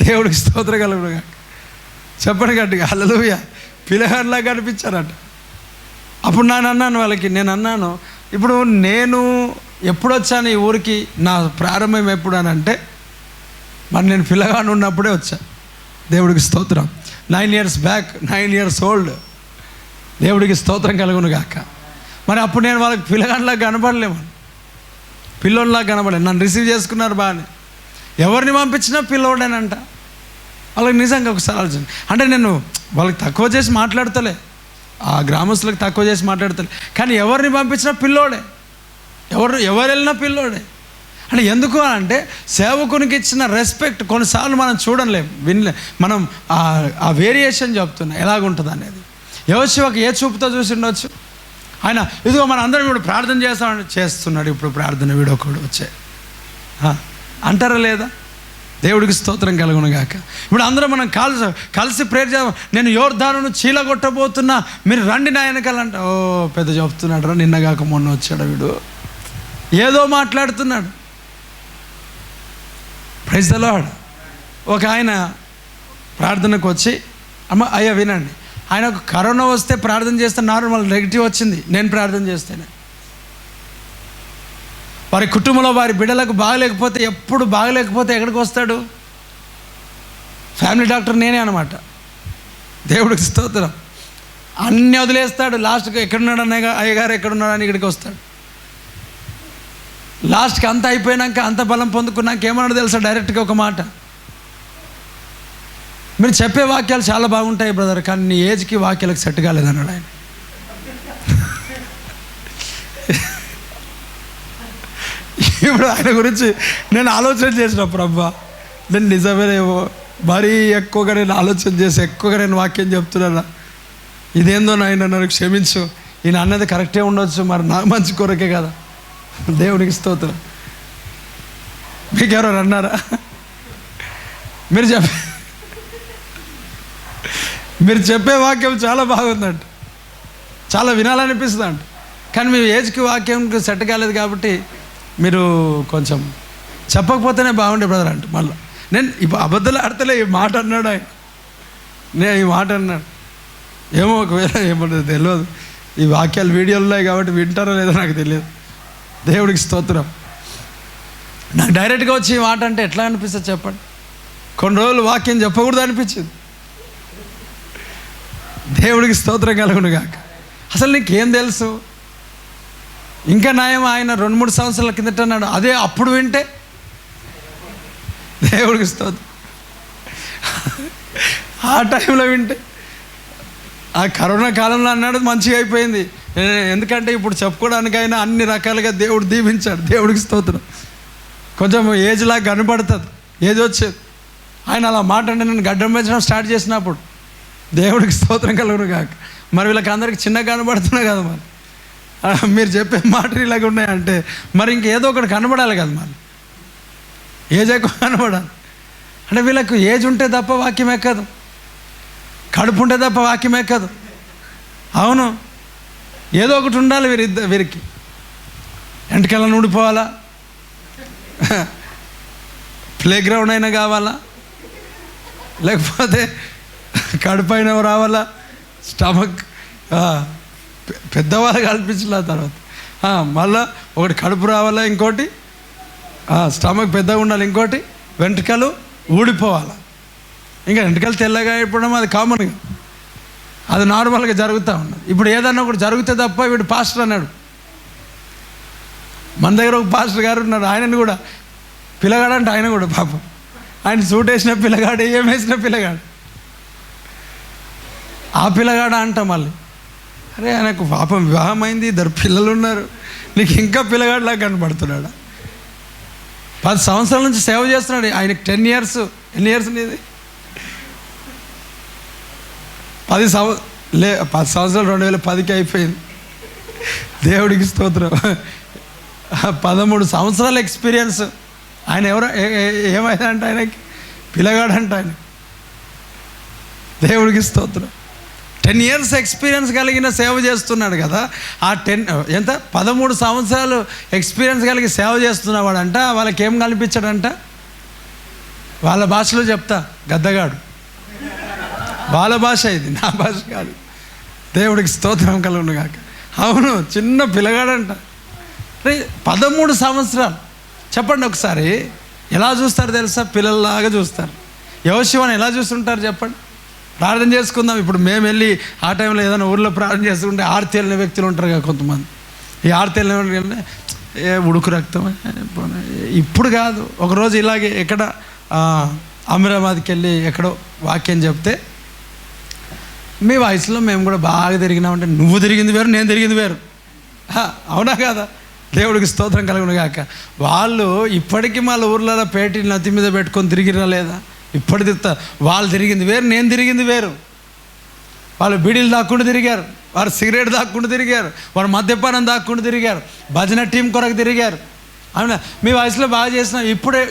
దేవుడికి స్తోత్రం కలుగునుగా. చెప్పండి గట్టిగా హల్లెలూయా. పిల్లగాడిలా కనిపించారట. అప్పుడు నేను అన్నాను వాళ్ళకి, నేను అన్నాను, ఇప్పుడు నేను ఎప్పుడు వచ్చాను ఈ ఊరికి, నా ప్రారంభం ఎప్పుడు అని అంటే, మరి నేను పిల్లగాడు ఉన్నప్పుడే వచ్చా. దేవుడికి స్తోత్రం. 9 years బ్యాక్, 9 years old. దేవుడికి స్తోత్రం కలుగును గాక. మరి అప్పుడు నేను వాళ్ళకి పిల్లగాడిలా కనబడలేము, పిల్లోడిలా కనబడలేదు. నన్ను రిసీవ్ చేసుకున్నారు బాగానే. ఎవరిని పంపించినా పిల్లోడేనంట. వాళ్ళకి నిజంగా ఒకసారి ఆలోచన. అంటే నేను వాళ్ళకి తక్కువ చేసి మాట్లాడతలే, ఆ గ్రామస్తులకు తక్కువ చేసి మాట్లాడతలే, కానీ ఎవరిని పంపించినా పిల్లోడే, ఎవరు వెళ్ళినా పిల్లోడే. అంటే ఎందుకు అంటే సేవకునికి ఇచ్చిన రెస్పెక్ట్ కొన్నిసార్లు మనం చూడలేం, వినలేం. మనం ఆ వేరియేషన్ చెప్తున్నా ఎలాగుంటుంది అనేది. యెహోషువకి ఏ చూపుతో చూసి ఉండొచ్చు? ఆయన ఇదిగో మన అందరం ఇప్పుడు ప్రార్థన చేస్తామని చేస్తున్నాడు. ఇప్పుడు ప్రార్థన వీడొకడు వచ్చే అంటారా లేదా? దేవుడికి స్తోత్రం కలుగును గాక. ఇప్పుడు అందరం మనం కలిసి ప్రేయర్ చేద్దాం. నేను యోర్దానును చీలగొట్టబోతున్నా, మీరు రండి నా వెనకాలంట. ఓ పెద్ద చెప్తున్నాడు రా, నిన్నగాక మొన్న వచ్చాడు వీడు, ఏదో మాట్లాడుతున్నాడు. Praise the lord. ఒక ఆయన ప్రార్థనకు వచ్చి, అయ్యా వినండి, ఆయనకు కరోనా వస్తే ప్రార్థన చేస్తే నార్మల్ నెగిటివ్ వచ్చింది, నేను ప్రార్థన చేస్తేనే. వారి కుటుంబంలో వారి బిడ్డలకు బాగలేకపోతే, ఎప్పుడు బాగలేకపోతే ఎక్కడికి వస్తాడు? ఫ్యామిలీ డాక్టర్ నేనే అనమాట. దేవుడికి స్తోత్రం. అన్నీ వదిలేస్తాడు. లాస్ట్కి ఎక్కడున్నాడు అయ్యగారు ఎక్కడున్నాడు అని ఇక్కడికి వస్తాడు. లాస్ట్కి అంత అయిపోయినాక, అంత బలం పొందుకున్నాక ఏమన్నాడు తెలుసా? డైరెక్ట్గా ఒక మాట, మీరు చెప్పే వాక్యాలు చాలా బాగుంటాయి బ్రదర్, కానీ నీ ఏజ్కి వాక్యాలకు సెట్ కాలేదన్నాడు ఆయన. ఇప్పుడు ఆయన గురించి నేను ఆలోచన చేసినప్పుడు, అబ్బా నేను నిజమేనేమో, మరీ ఎక్కువగా నేను ఆలోచన చేసి ఎక్కువగా నేను వాక్యం చెప్తున్నానా, ఇదేందో నాయన నన్ను క్షమించు, ఈయన అన్నది కరెక్టే ఉండొచ్చు, మరి నా మంచి కొరకే కదా. దేవునికి స్తోత్రం. మీకెవరు అన్నారా? మీరు చెప్పే వాక్యం చాలా బాగుందంట, చాలా వినాలనిపిస్తుంది అంట, కానీ మీ ఏజ్కి వాక్యం సెట్ కాలేదు కాబట్టి మీరు కొంచెం చెప్పకపోతేనే బాగుండే బ్రదర్ అంట. మళ్ళీ నేను ఇప్పుడు అబద్ధాలు ఆడతలే, ఈ మాట అన్నాడు ఆయన, నేను ఈ మాట అన్నాడు. ఏమో ఒకవేళ ఏమన్నది తెలియదు, ఈ వాక్యాలు వీడియోలు ఉన్నాయి కాబట్టి వింటారో లేదో నాకు తెలియదు. దేవుడికి స్తోత్రం. నాకు డైరెక్ట్గా వచ్చి ఈ మాట అంటే ఎట్లా అనిపిస్తుంది చెప్పండి? కొన్ని రోజులు వాక్యం చెప్పకూడదు అనిపించింది. దేవుడికి స్తోత్రం కలుగును గాక. అసలు నీకేం తెలుసు? ఇంకా నయం, ఆయన 2-3 సంవత్సరాల కిందట అన్నాడు, అదే అప్పుడు వింటే. దేవుడికి స్తోత్రం. ఆ టైంలో వింటే, ఆ కరోనా కాలంలో అన్నాడు మంచిగా అయిపోయింది. ఎందుకంటే ఇప్పుడు చెప్పుకోవడానికైనా అన్ని రకాలుగా దేవుడు దీవించాడు. దేవుడికి స్తోత్రం. కొంచెం ఏజ్లాగా కనపడుతుంది, ఏజ్ వచ్చేది. ఆయన అలా మాట అంటే నేను గడ్డం పెంచడం స్టార్ట్ చేసినప్పుడు దేవుడికి స్తోత్రం కలుగును కాక. మరి వీళ్ళకి అందరికి చిన్నగా కనబడుతున్నాయి కదా, మరి మీరు చెప్పే మాటలు ఇలాగ ఉన్నాయంటే మరి ఇంకేదో ఒకటి కనబడాలి కదా, మరి ఏజ్ ఎక్కువ కనబడాలి. అంటే వీళ్ళకు ఏజ్ ఉంటే తప్ప వాక్యం ఎక్కదు, కడుపు ఉంటే తప్ప వాక్యం ఎక్కదు. అవును, ఏదో ఒకటి ఉండాలి వీరికి. ఎంటకల్లా ఊడిపోవాలా, ప్లే గ్రౌండ్ అయినా కావాలా, లేకపోతే కడుపు అయినా రావాలా, స్టమక్ పెద్దవాళ్ళు కల్పించాల. తర్వాత మళ్ళా ఒకటి కడుపు రావాలా, ఇంకోటి స్టమక్ పెద్దగా ఉండాలి, ఇంకోటి వెంట్రుకలు ఊడిపోవాలి. ఇంకా వెంట్రుకలు తెల్లగా అయిపోవడం అది కామన్గా, అది నార్మల్గా జరుగుతూ ఉన్నది. ఇప్పుడు ఏదన్నా ఒకటి జరిగితే తప్ప వీడు పాస్టర్ అన్నాడు. మన దగ్గర ఒక పాస్టర్ గారు ఉన్నారు, ఆయనని కూడా పిల్లగాడు అంటే ఆయన కూడా పాపం, ఆయన సూట్ వేసిన పిల్లగాడు, ఏం వేసిన పిల్లగాడు, ఆ పిల్లగాడ అంట. మళ్ళీ అరే ఆయనకు పాపం వివాహం అయింది, 2 పిల్లలు ఉన్నారు, నీకు ఇంకా పిల్లగాడిలా కనపడుతున్నాడు. 10 సంవత్సరాల నుంచి సేవ చేస్తున్నాడు. ఆయనకు 10 ఇయర్స్. ఎన్ని ఇయర్స్ నీది? 10 సంవత్సరాలు 2010కి అయిపోయింది. దేవుడికి స్తోత్రం. 13 సంవత్సరాల ఎక్స్పీరియన్స్. ఆయన ఎవరో ఏమైందంటే ఆయనకి పిల్లగాడంట. ఆయన దేవుడికి స్తోత్రం. 10 ఇయర్స్ ఎక్స్పీరియన్స్ కలిగిన సేవ చేస్తున్నాడు కదా. ఆ 13 సంవత్సరాలు ఎక్స్పీరియన్స్ కలిగి సేవ చేస్తున్నవాడంట. వాళ్ళకి ఏం కనిపించాడంట? వాళ్ళ భాషలో చెప్తా, గద్దగాడు. వాళ్ళ భాష ఇది, నా భాష కాదు. దేవుడికి స్తోత్రం కలుగును గాక. అవును, చిన్న పిల్లగాడంట. 13 సంవత్సరాలు. చెప్పండి ఒకసారి, ఎలా చూస్తారు తెలుసా? పిల్లల్లాగా చూస్తారు. యెహోషువని ఎలా చూస్తుంటారు చెప్పండి? ప్రార్థన చేసుకుందాం. ఇప్పుడు మేము వెళ్ళి ఆ టైంలో ఏదైనా ఊళ్ళో ప్రార్థన చేసుకుంటే ఆర్తెలిన వ్యక్తులు ఉంటారు కదా కొంతమంది. ఈ ఆర్తెలిన ఉడుకు రక్తం ఇప్పుడు కాదు. ఒకరోజు ఇలాగే ఎక్కడ అమీరాబాద్కి వెళ్ళి ఎక్కడో వాక్యం చెప్తే, మీ వయసులో మేము కూడా బాగా తిరిగినామంటే, నువ్వు తిరిగింది వేరు, నేను తిరిగింది వేరు. అవునా కదా? దేవుడికి స్తోత్రం కలుగును గాక. వాళ్ళు ఇప్పటికీ వాళ్ళ ఊర్లలో పేటీ నది మీద పెట్టుకొని తిరిగిరా లేదా? ఇప్పటి తిరుగుతా. వాళ్ళు తిరిగింది వేరు, నేను తిరిగింది వేరు. వాళ్ళు బీడీలు దాక్కుండా తిరిగారు, వారు సిగరెట్ దాక్కుండా తిరిగారు, వారు మద్యపానం దాక్కుండా తిరిగారు, భజన టీం కొరకు తిరిగారు. అవునా? మీ వయసులో బాగా చేసినాం.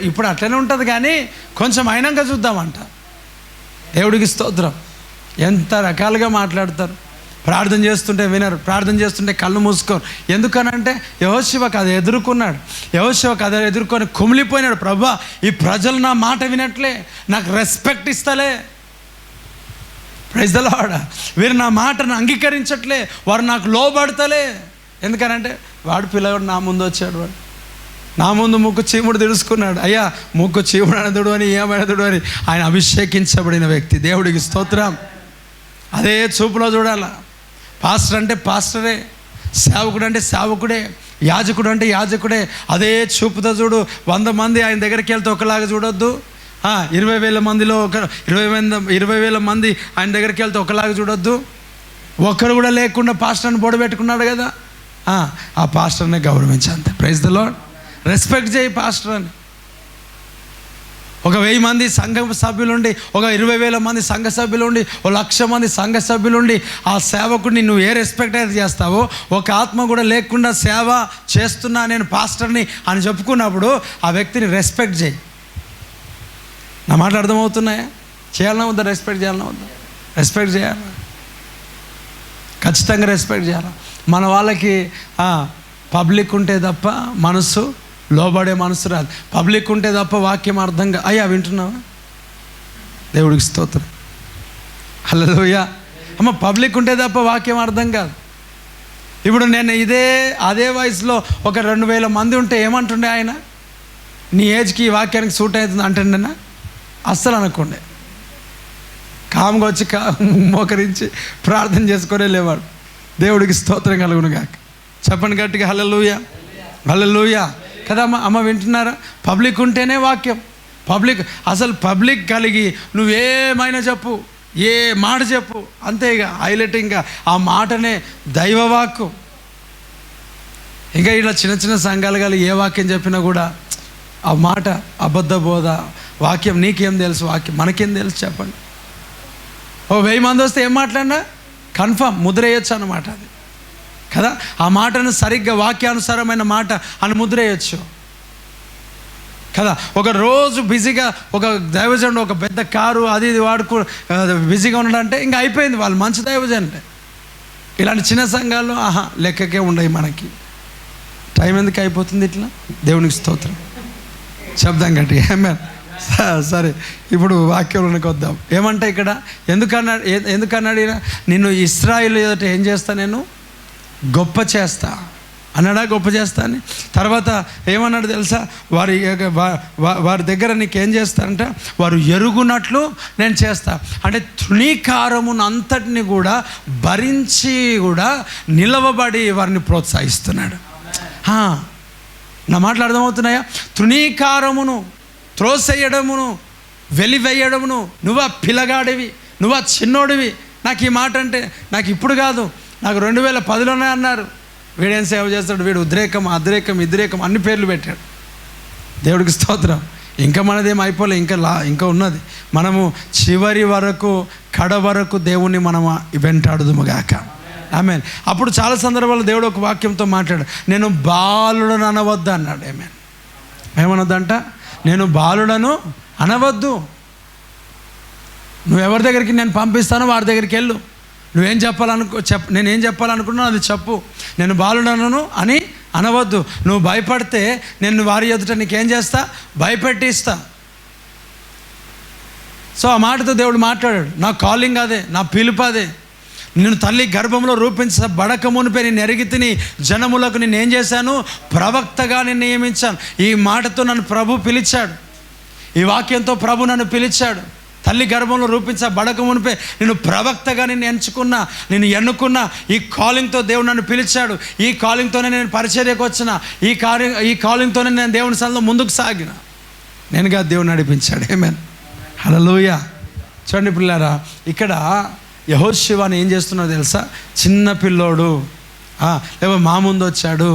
ఇప్పుడు అట్లనే ఉంటుంది, కానీ కొంచెం అయినాక చూద్దామంట. దేవుడికి స్తోత్రం. ఎంత రకాలుగా మాట్లాడతారు. ప్రార్థన చేస్తుంటే వినరు, ప్రార్థన చేస్తుంటే కళ్ళు మూసుకోరు. ఎందుకనంటే యెహోషువకు అది ఎదుర్కొన్నాడు. యెహోషువకు అది ఎదుర్కొని కుమిలిపోయినాడు. ప్రభువా, ఈ ప్రజలు నా మాట వినట్లే, నాకు రెస్పెక్ట్ ఇస్తలే. Praise the lord. వీరు నా మాటను అంగీకరించట్లే, వారు నాకు లోబడతలే. ఎందుకనంటే వాడు పిల్లవాడు నా ముందు వచ్చాడు. వాడు నా ముందు ముక్కు చీముడు తెలుసుకున్నాడు. అయ్యా, ముక్కు చీముడు అనదుడు అని, ఏమనదుడు అని ఆయన అభిషేకించబడిన వ్యక్తి. దేవుడికి స్తోత్రం. అదే చూపులో చూడాలా. పాస్టర్ అంటే పాస్టరే, సేవకుడు అంటే సేవకుడే, యాజకుడు అంటే యాజకుడే. అదే చూపుతో చూడు. 100 మంది ఆయన దగ్గరికి వెళ్తే ఒకలాగా చూడొద్దు. 20,000 మందిలో 20,000 మంది ఆయన దగ్గరికి వెళ్తే ఒకలాగా చూడొద్దు. ఒక్కరు కూడా లేకుండా పాస్టర్ని బొడబెట్టుకున్నాడు కదా, ఆ పాస్టర్ని గౌరవించంత. Praise the lord. రెస్పెక్ట్ చేయి పాస్టర్ అని. ఒక 1000 మంది సంఘ సభ్యులుండి, ఒక 20,000 మంది సంఘ సభ్యులుండి, 1,00,000 మంది సంఘ సభ్యులుండి ఆ సేవకుడిని నువ్వు ఏ రెస్పెక్ట్ అయితే చేస్తావో, ఒక ఆత్మ కూడా లేకుండా సేవ చేస్తున్నా నేను పాస్టర్ని అని చెప్పుకున్నప్పుడు ఆ వ్యక్తిని రెస్పెక్ట్ చేయి. నా మాటలు అర్థమవుతున్నాయా? చేయాలన్నా వద్దా? రెస్పెక్ట్ చేయాలన్నా వద్దా? రెస్పెక్ట్ చేయాలి, ఖచ్చితంగా రెస్పెక్ట్ చేయాలి. మన వాళ్ళకి పబ్లిక్ ఉంటే తప్ప మనసు లోబడే మనసు రాదు. పబ్లిక్ ఉంటే తప్ప వాక్యం అర్థంగా. అయ్యా వింటున్నావా? దేవుడికి స్తోత్రం. హల్లెలూయా. అమ్మ, పబ్లిక్ ఉంటే తప్ప వాక్యం అర్థం కాదు. ఇప్పుడు నేను అదే వయసులో ఒక 2,000 మంది ఉంటే ఏమంటుండే ఆయన? నీ ఏజ్కి ఈ వాక్యానికి సూట్ అవుతుంది అంటుండేనా? అస్సలు అనుకోండి. కామ్గా వచ్చి మోకరించి ప్రార్థన చేసుకునే లేవాడు. దేవుడికి స్తోత్రం కలుగును గాక. చెప్పండి గట్టిగా హల్లెలూయా, హల్లెలూయా. కదా అమ్మ, వింటున్నారా? పబ్లిక్ ఉంటేనే వాక్యం. పబ్లిక్ కలిగి నువ్వేమైనా చెప్పు, ఏ మాట చెప్పు, అంతే. ఇక హైలైట్, ఇంకా ఆ మాటనే దైవవాక్కు. ఇంకా ఇలా చిన్న చిన్న సంఘాలు కలిగి ఏ వాక్యం చెప్పినా కూడా ఆ మాట అబద్ధ బోధ. వాక్యం నీకేం తెలుసు? వాక్యం మనకేం తెలుసు చెప్పండి? 1000 మంది వస్తే ఏం మాట్లాడినా కన్ఫర్మ్ ముద్ర వేయచ్చు అన్నమాట. అది కదా, ఆ మాటను సరిగ్గా వాక్యానుసారమైన మాట అని ముద్ర వేయచ్చు. కదా. ఒక రోజు బిజీగా ఒక దైవజనుడు ఒక పెద్ద కారు అది ఇది వాడుకో బిజీగా ఉన్నాడంటే ఇంకా అయిపోయింది, వాళ్ళు మంచి దైవజనుడు అంటే. ఇలాంటి చిన్న సంఘాల్లో లెక్కకే ఉండవు మనకి. టైం ఎందుకు అయిపోతుంది ఇట్లా? దేవునికి స్తోత్రం, శబ్దం గట్టి ఆమేన్. సరే, ఇప్పుడు వాక్యంలోకి వద్దాం. ఏమంటే ఇక్కడ ఎందుకన్నాడు నిన్ను ఇశ్రాయేలు ఎదుట ఏం చేస్తా, నేను గొప్ప చేస్తా అన్నాడా? గొప్ప చేస్తా అని. తర్వాత ఏమన్నాడు తెలుసా? వారి దగ్గర నీకేం చేస్తానంట, వారు ఎరుగునట్లు నేను చేస్తా. అంటే తృణీకారమును అంతటిని కూడా భరించి కూడా నిలవబడి వారిని ప్రోత్సహిస్తున్నాడు. నా మాటలు అర్థమవుతున్నాయా? తృణీకారమును, త్రోసేయడమును, వెలివేయడమును, నువ్వా పిల్లగాడివి, నువ్వా చిన్నోడివి. నాకు ఈ మాట అంటే నాకు ఇప్పుడు కాదు, నాకు 2010లోనే అన్నారు. వీడేం సేవ చేస్తాడు, వీడు ఉద్రేకం, అద్రేకం, ఇద్రేకం అన్ని పేర్లు పెట్టాడు. దేవుడికి స్తోత్రం. ఇంకా మనదేం అయిపోలే, ఇంకా ఉన్నది. మనము చివరి వరకు, కడ వరకు దేవుణ్ణి మనం వెంటాడుదుముగాక. ఆమేన్. అప్పుడు చాలా సందర్భాల్లో దేవుడు ఒక వాక్యంతో మాట్లాడు, నేను బాలుడను అనవద్దు అన్నాడు. ఆమేన్. ఏమనొద్దంట? నేను బాలుడను అనవద్దు. నువ్వెవరి దగ్గరికి నేను పంపిస్తానో వారి దగ్గరికి వెళ్ళు. నేనేం చెప్పాలనుకున్నాను అది చెప్పు. నేను బాలుడను అని అనవద్దు. నువ్వు భయపడితే నేను వారి ఎదుట నీకేం చేస్తా, భయపెట్టిస్తా. సో ఆ మాటతో దేవుడు మాట్లాడాడు. నా కాలింగ్ అదే, నా పిలుపు అదే. నేను తల్లి గర్భంలో రూపించబడక మునిపే నేను ఎరిగి తిని జనములకు నేను ఏం చేశాను, ప్రవక్తగా నేను నియమించాను. ఈ మాటతో నన్ను ప్రభు పిలిచాడు, ఈ వాక్యంతో ప్రభు నన్ను పిలిచాడు. తల్లి గర్భంలో రూపించబడక మునిపే నేను ప్రవక్తగా నేను ఎంచుకున్నా, నేను ఎన్నుకున్నా. ఈ కాలింగ్తో దేవుడు నన్ను పిలిచాడు. ఈ కాలింగ్తోనే నేను పరిచర్యకు వచ్చిన. ఈ కాలింగ్తోనే నేను దేవుని సన్నిధిలో ముందుకు సాగిన. నేనుగా దేవుడు నడిపించాడు. ఆమేన్. హల్లెలూయా. చూడండి పిల్లారా, ఇక్కడ యెహోషువని ఏం చేస్తున్నాడో తెలుసా? చిన్న పిల్లోడు లేవో మా ముందు వచ్చాడు,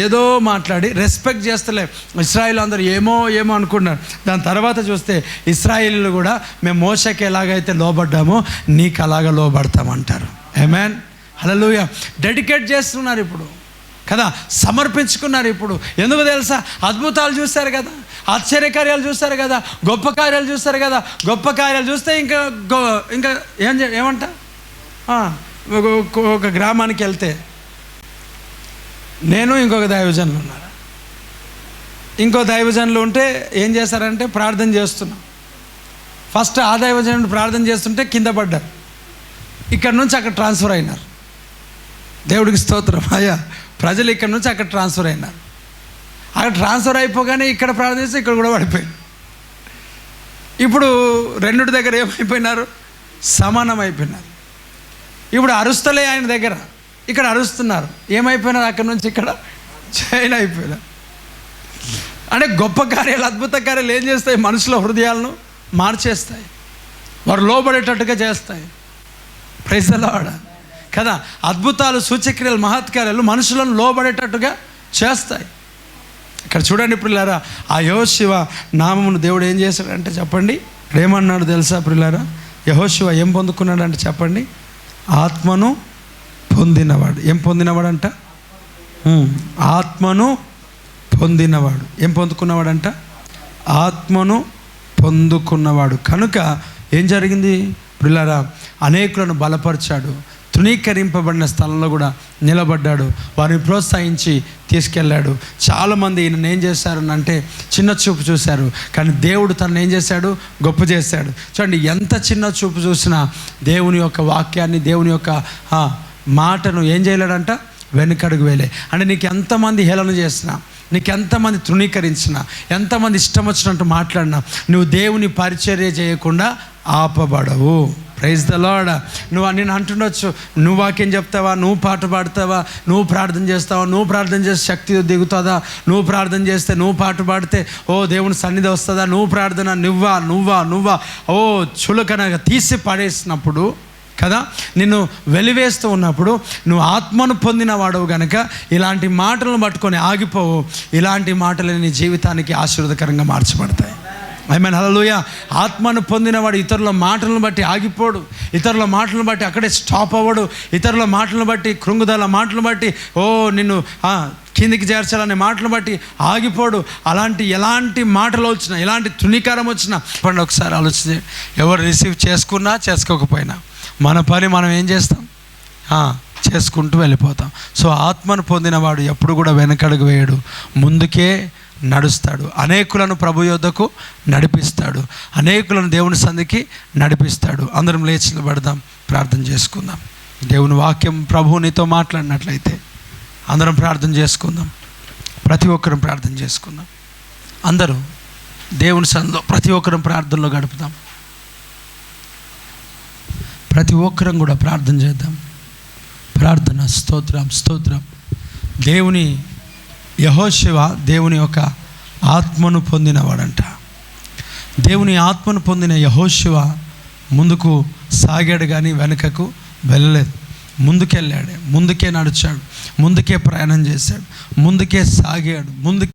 ఏదో మాట్లాడి రెస్పెక్ట్ చేస్తలే. ఇశ్రాయేలు అందరూ ఏమో అనుకున్నారు. దాని తర్వాత చూస్తే ఇశ్రాయేలీలు కూడా మేము మోషకి ఎలాగైతే లోబడ్డామో నీకు అలాగా లోబడతామంటారు. ఆమేన్. హల్లెలూయా. డెడికేట్ చేస్తున్నారు ఇప్పుడు కదా, సమర్పించుకున్నారు ఇప్పుడు. ఎందుకు తెలుసా? అద్భుతాలు చూస్తారు కదా, ఆశ్చర్యకార్యాలు చూస్తారు కదా, గొప్ప కార్యాలు చూస్తారు కదా. గొప్ప కార్యాలు చూస్తే ఇంకా ఏమంట, ఒక గ్రామానికి వెళ్తే నేను ఇంకొక దైవజనులు ఉన్నారు. ఇంకో దైవజనులు ఉంటే ఏం చేస్తారంటే ప్రార్థన చేస్తున్నాం. ఫస్ట్ ఆ దైవజనుడు ప్రార్థన చేస్తుంటే కింద పడ్డారు. ఇక్కడ నుంచి అక్కడ ట్రాన్స్ఫర్ అయినారు. దేవుడికి స్తోత్రం. అయ్యా, ప్రజలు ఇక్కడ నుంచి అక్కడ ట్రాన్స్ఫర్ అయినారు. అక్కడ ట్రాన్స్ఫర్ అయిపోగానే ఇక్కడ ప్రార్థన చేస్తే ఇక్కడ కూడా పడిపోయింది. ఇప్పుడు రెండుటి దగ్గర ఏమైపోయినారు, సమానం అయిపోయినారు. ఇప్పుడు అరుస్తలే ఆయన దగ్గర, ఇక్కడ అరుస్తున్నారు. ఏమైపోయినారు, అక్కడ నుంచి ఇక్కడ చైన్ అయిపోయినారు. అంటే గొప్ప కార్యాలు, అద్భుత కార్యాలు ఏం చేస్తాయి? మనుషుల హృదయాలను మార్చేస్తాయి, వారు లోబడేటట్టుగా చేస్తాయి. ప్రైజ్ ది లార్డ్ కదా. అద్భుతాలు, సూచక్రియలు, మహత్కార్యాలు మనుషులను లోబడేటట్టుగా చేస్తాయి. ఇక్కడ చూడండి ప్రియులారా, ఆ యెహోషువ నామమును దేవుడు ఏం చేశాడంటే చెప్పండి, ఏమన్నాడు తెలుసా ప్రియులారా? యెహోషువ ఏం పొందుకున్నాడంటే చెప్పండి, ఆత్మను పొందినవాడు. ఏం పొందినవాడంట? ఆత్మను పొందినవాడు. ఏం పొందుకున్నవాడంట? ఆత్మను పొందుకున్నవాడు. కనుక ఏం జరిగింది ప్రియులారా? అనేకులను బలపరిచాడు. తృణీకరింపబడిన స్థలంలో కూడా నిలబడ్డాడు. వారిని ప్రోత్సహించి తీసుకెళ్ళాడు. చాలామంది ఈయన ఏం చేశారు అంటే చిన్న చూపు చూశారు, కానీ దేవుడు తనను ఏం చేశాడు? గొప్ప చేశాడు. చూడండి, ఎంత చిన్న చూపు చూసినా దేవుని యొక్క వాక్యాన్ని, దేవుని యొక్క మాటను ఏం చేయలేడంట? వెనుకడుగు వేలే. అంటే నీకు ఎంతమంది హేళన చేసినా, నీకు ఎంతమంది తృణీకరించినా, ఎంతమంది ఇష్టం వచ్చినట్టు మాట్లాడినా, నువ్వు దేవుని పరిచర్య చేయకుండా ఆపబడవు. Praise the lord. నేను అంటుండొచ్చు, నువ్వు వాక్యం చెప్తావా, నువ్వు పాట పాడతావా, నువ్వు ప్రార్థన చేస్తావా, నువ్వు ప్రార్థన చేస్తే శక్తి దిగుతుందా, నువ్వు ప్రార్థన చేస్తే, నువ్వు పాట పాడితే దేవుని సన్నిధి వస్తుందా, నువ్వు ప్రార్థన నువ్వా ఓ చులకనగా తీసి పడేసినప్పుడు కదా, నిన్ను వెలివేస్తూ ఉన్నప్పుడు నువ్వు ఆత్మను పొందిన వాడవు కనుక ఇలాంటి మాటలను పట్టుకొని ఆగిపోవు. ఇలాంటి మాటలు నీ జీవితానికి ఆశీర్వాదకరంగా మార్చబడతాయి. ఆమేన్, హల్లెలూయా. ఆత్మను పొందినవాడు ఇతరుల మాటలను బట్టి ఆగిపోడు, ఇతరుల మాటలను బట్టి అక్కడే స్టాప్ అవ్వడు, ఇతరుల మాటలను బట్టి కృంగుదల మాటలను బట్టి నిన్ను కిందికి చేర్చాలనే మాటలను బట్టి ఆగిపోడు. ఎలాంటి మాటలు వచ్చినా, ఎలాంటి తునికారం వచ్చినా పండి ఒకసారి ఆలోచించి, ఎవరు రిసీవ్ చేసుకున్నా చేసుకోకపోయినా మన పని మనం ఏం చేస్తాం, చేసుకుంటూ వెళ్ళిపోతాం. సో ఆత్మను పొందినవాడు ఎప్పుడు కూడా వెనకడుగు వేయడు, ముందుకే నడుస్తాడు. అనేకులను ప్రభు యొద్దకు నడిపిస్తాడు, అనేకులను దేవుని సంధికి నడిపిస్తాడు. అందరం లేచి నిలబడదాం, ప్రార్థన చేసుకుందాం. దేవుని వాక్యం ప్రభువు నీతో మాట్లాడినట్లయితే అందరం ప్రార్థన చేసుకుందాం. ప్రతి ఒక్కరం ప్రార్థన చేసుకుందాం. అందరూ దేవుని సన్నిధిలో ప్రతి ఒక్కరం ప్రార్థనలో గడుపుదాం. ప్రతి ఒక్కరం కూడా ప్రార్థన చేద్దాం. ప్రార్థన. స్తోత్రం, స్తోత్రం. దేవుని యెహోషువ దేవుని యొక్క ఆత్మను పొందినవాడంట. దేవుని ఆత్మను పొందిన యెహోషువ ముందుకు సాగాడు కానీ వెనుకకు వెళ్ళలేదు. ముందుకెళ్ళాడు, ముందుకే నడిచాడు, ముందుకే ప్రయాణం చేశాడు, ముందుకే సాగాడు, ముందుకే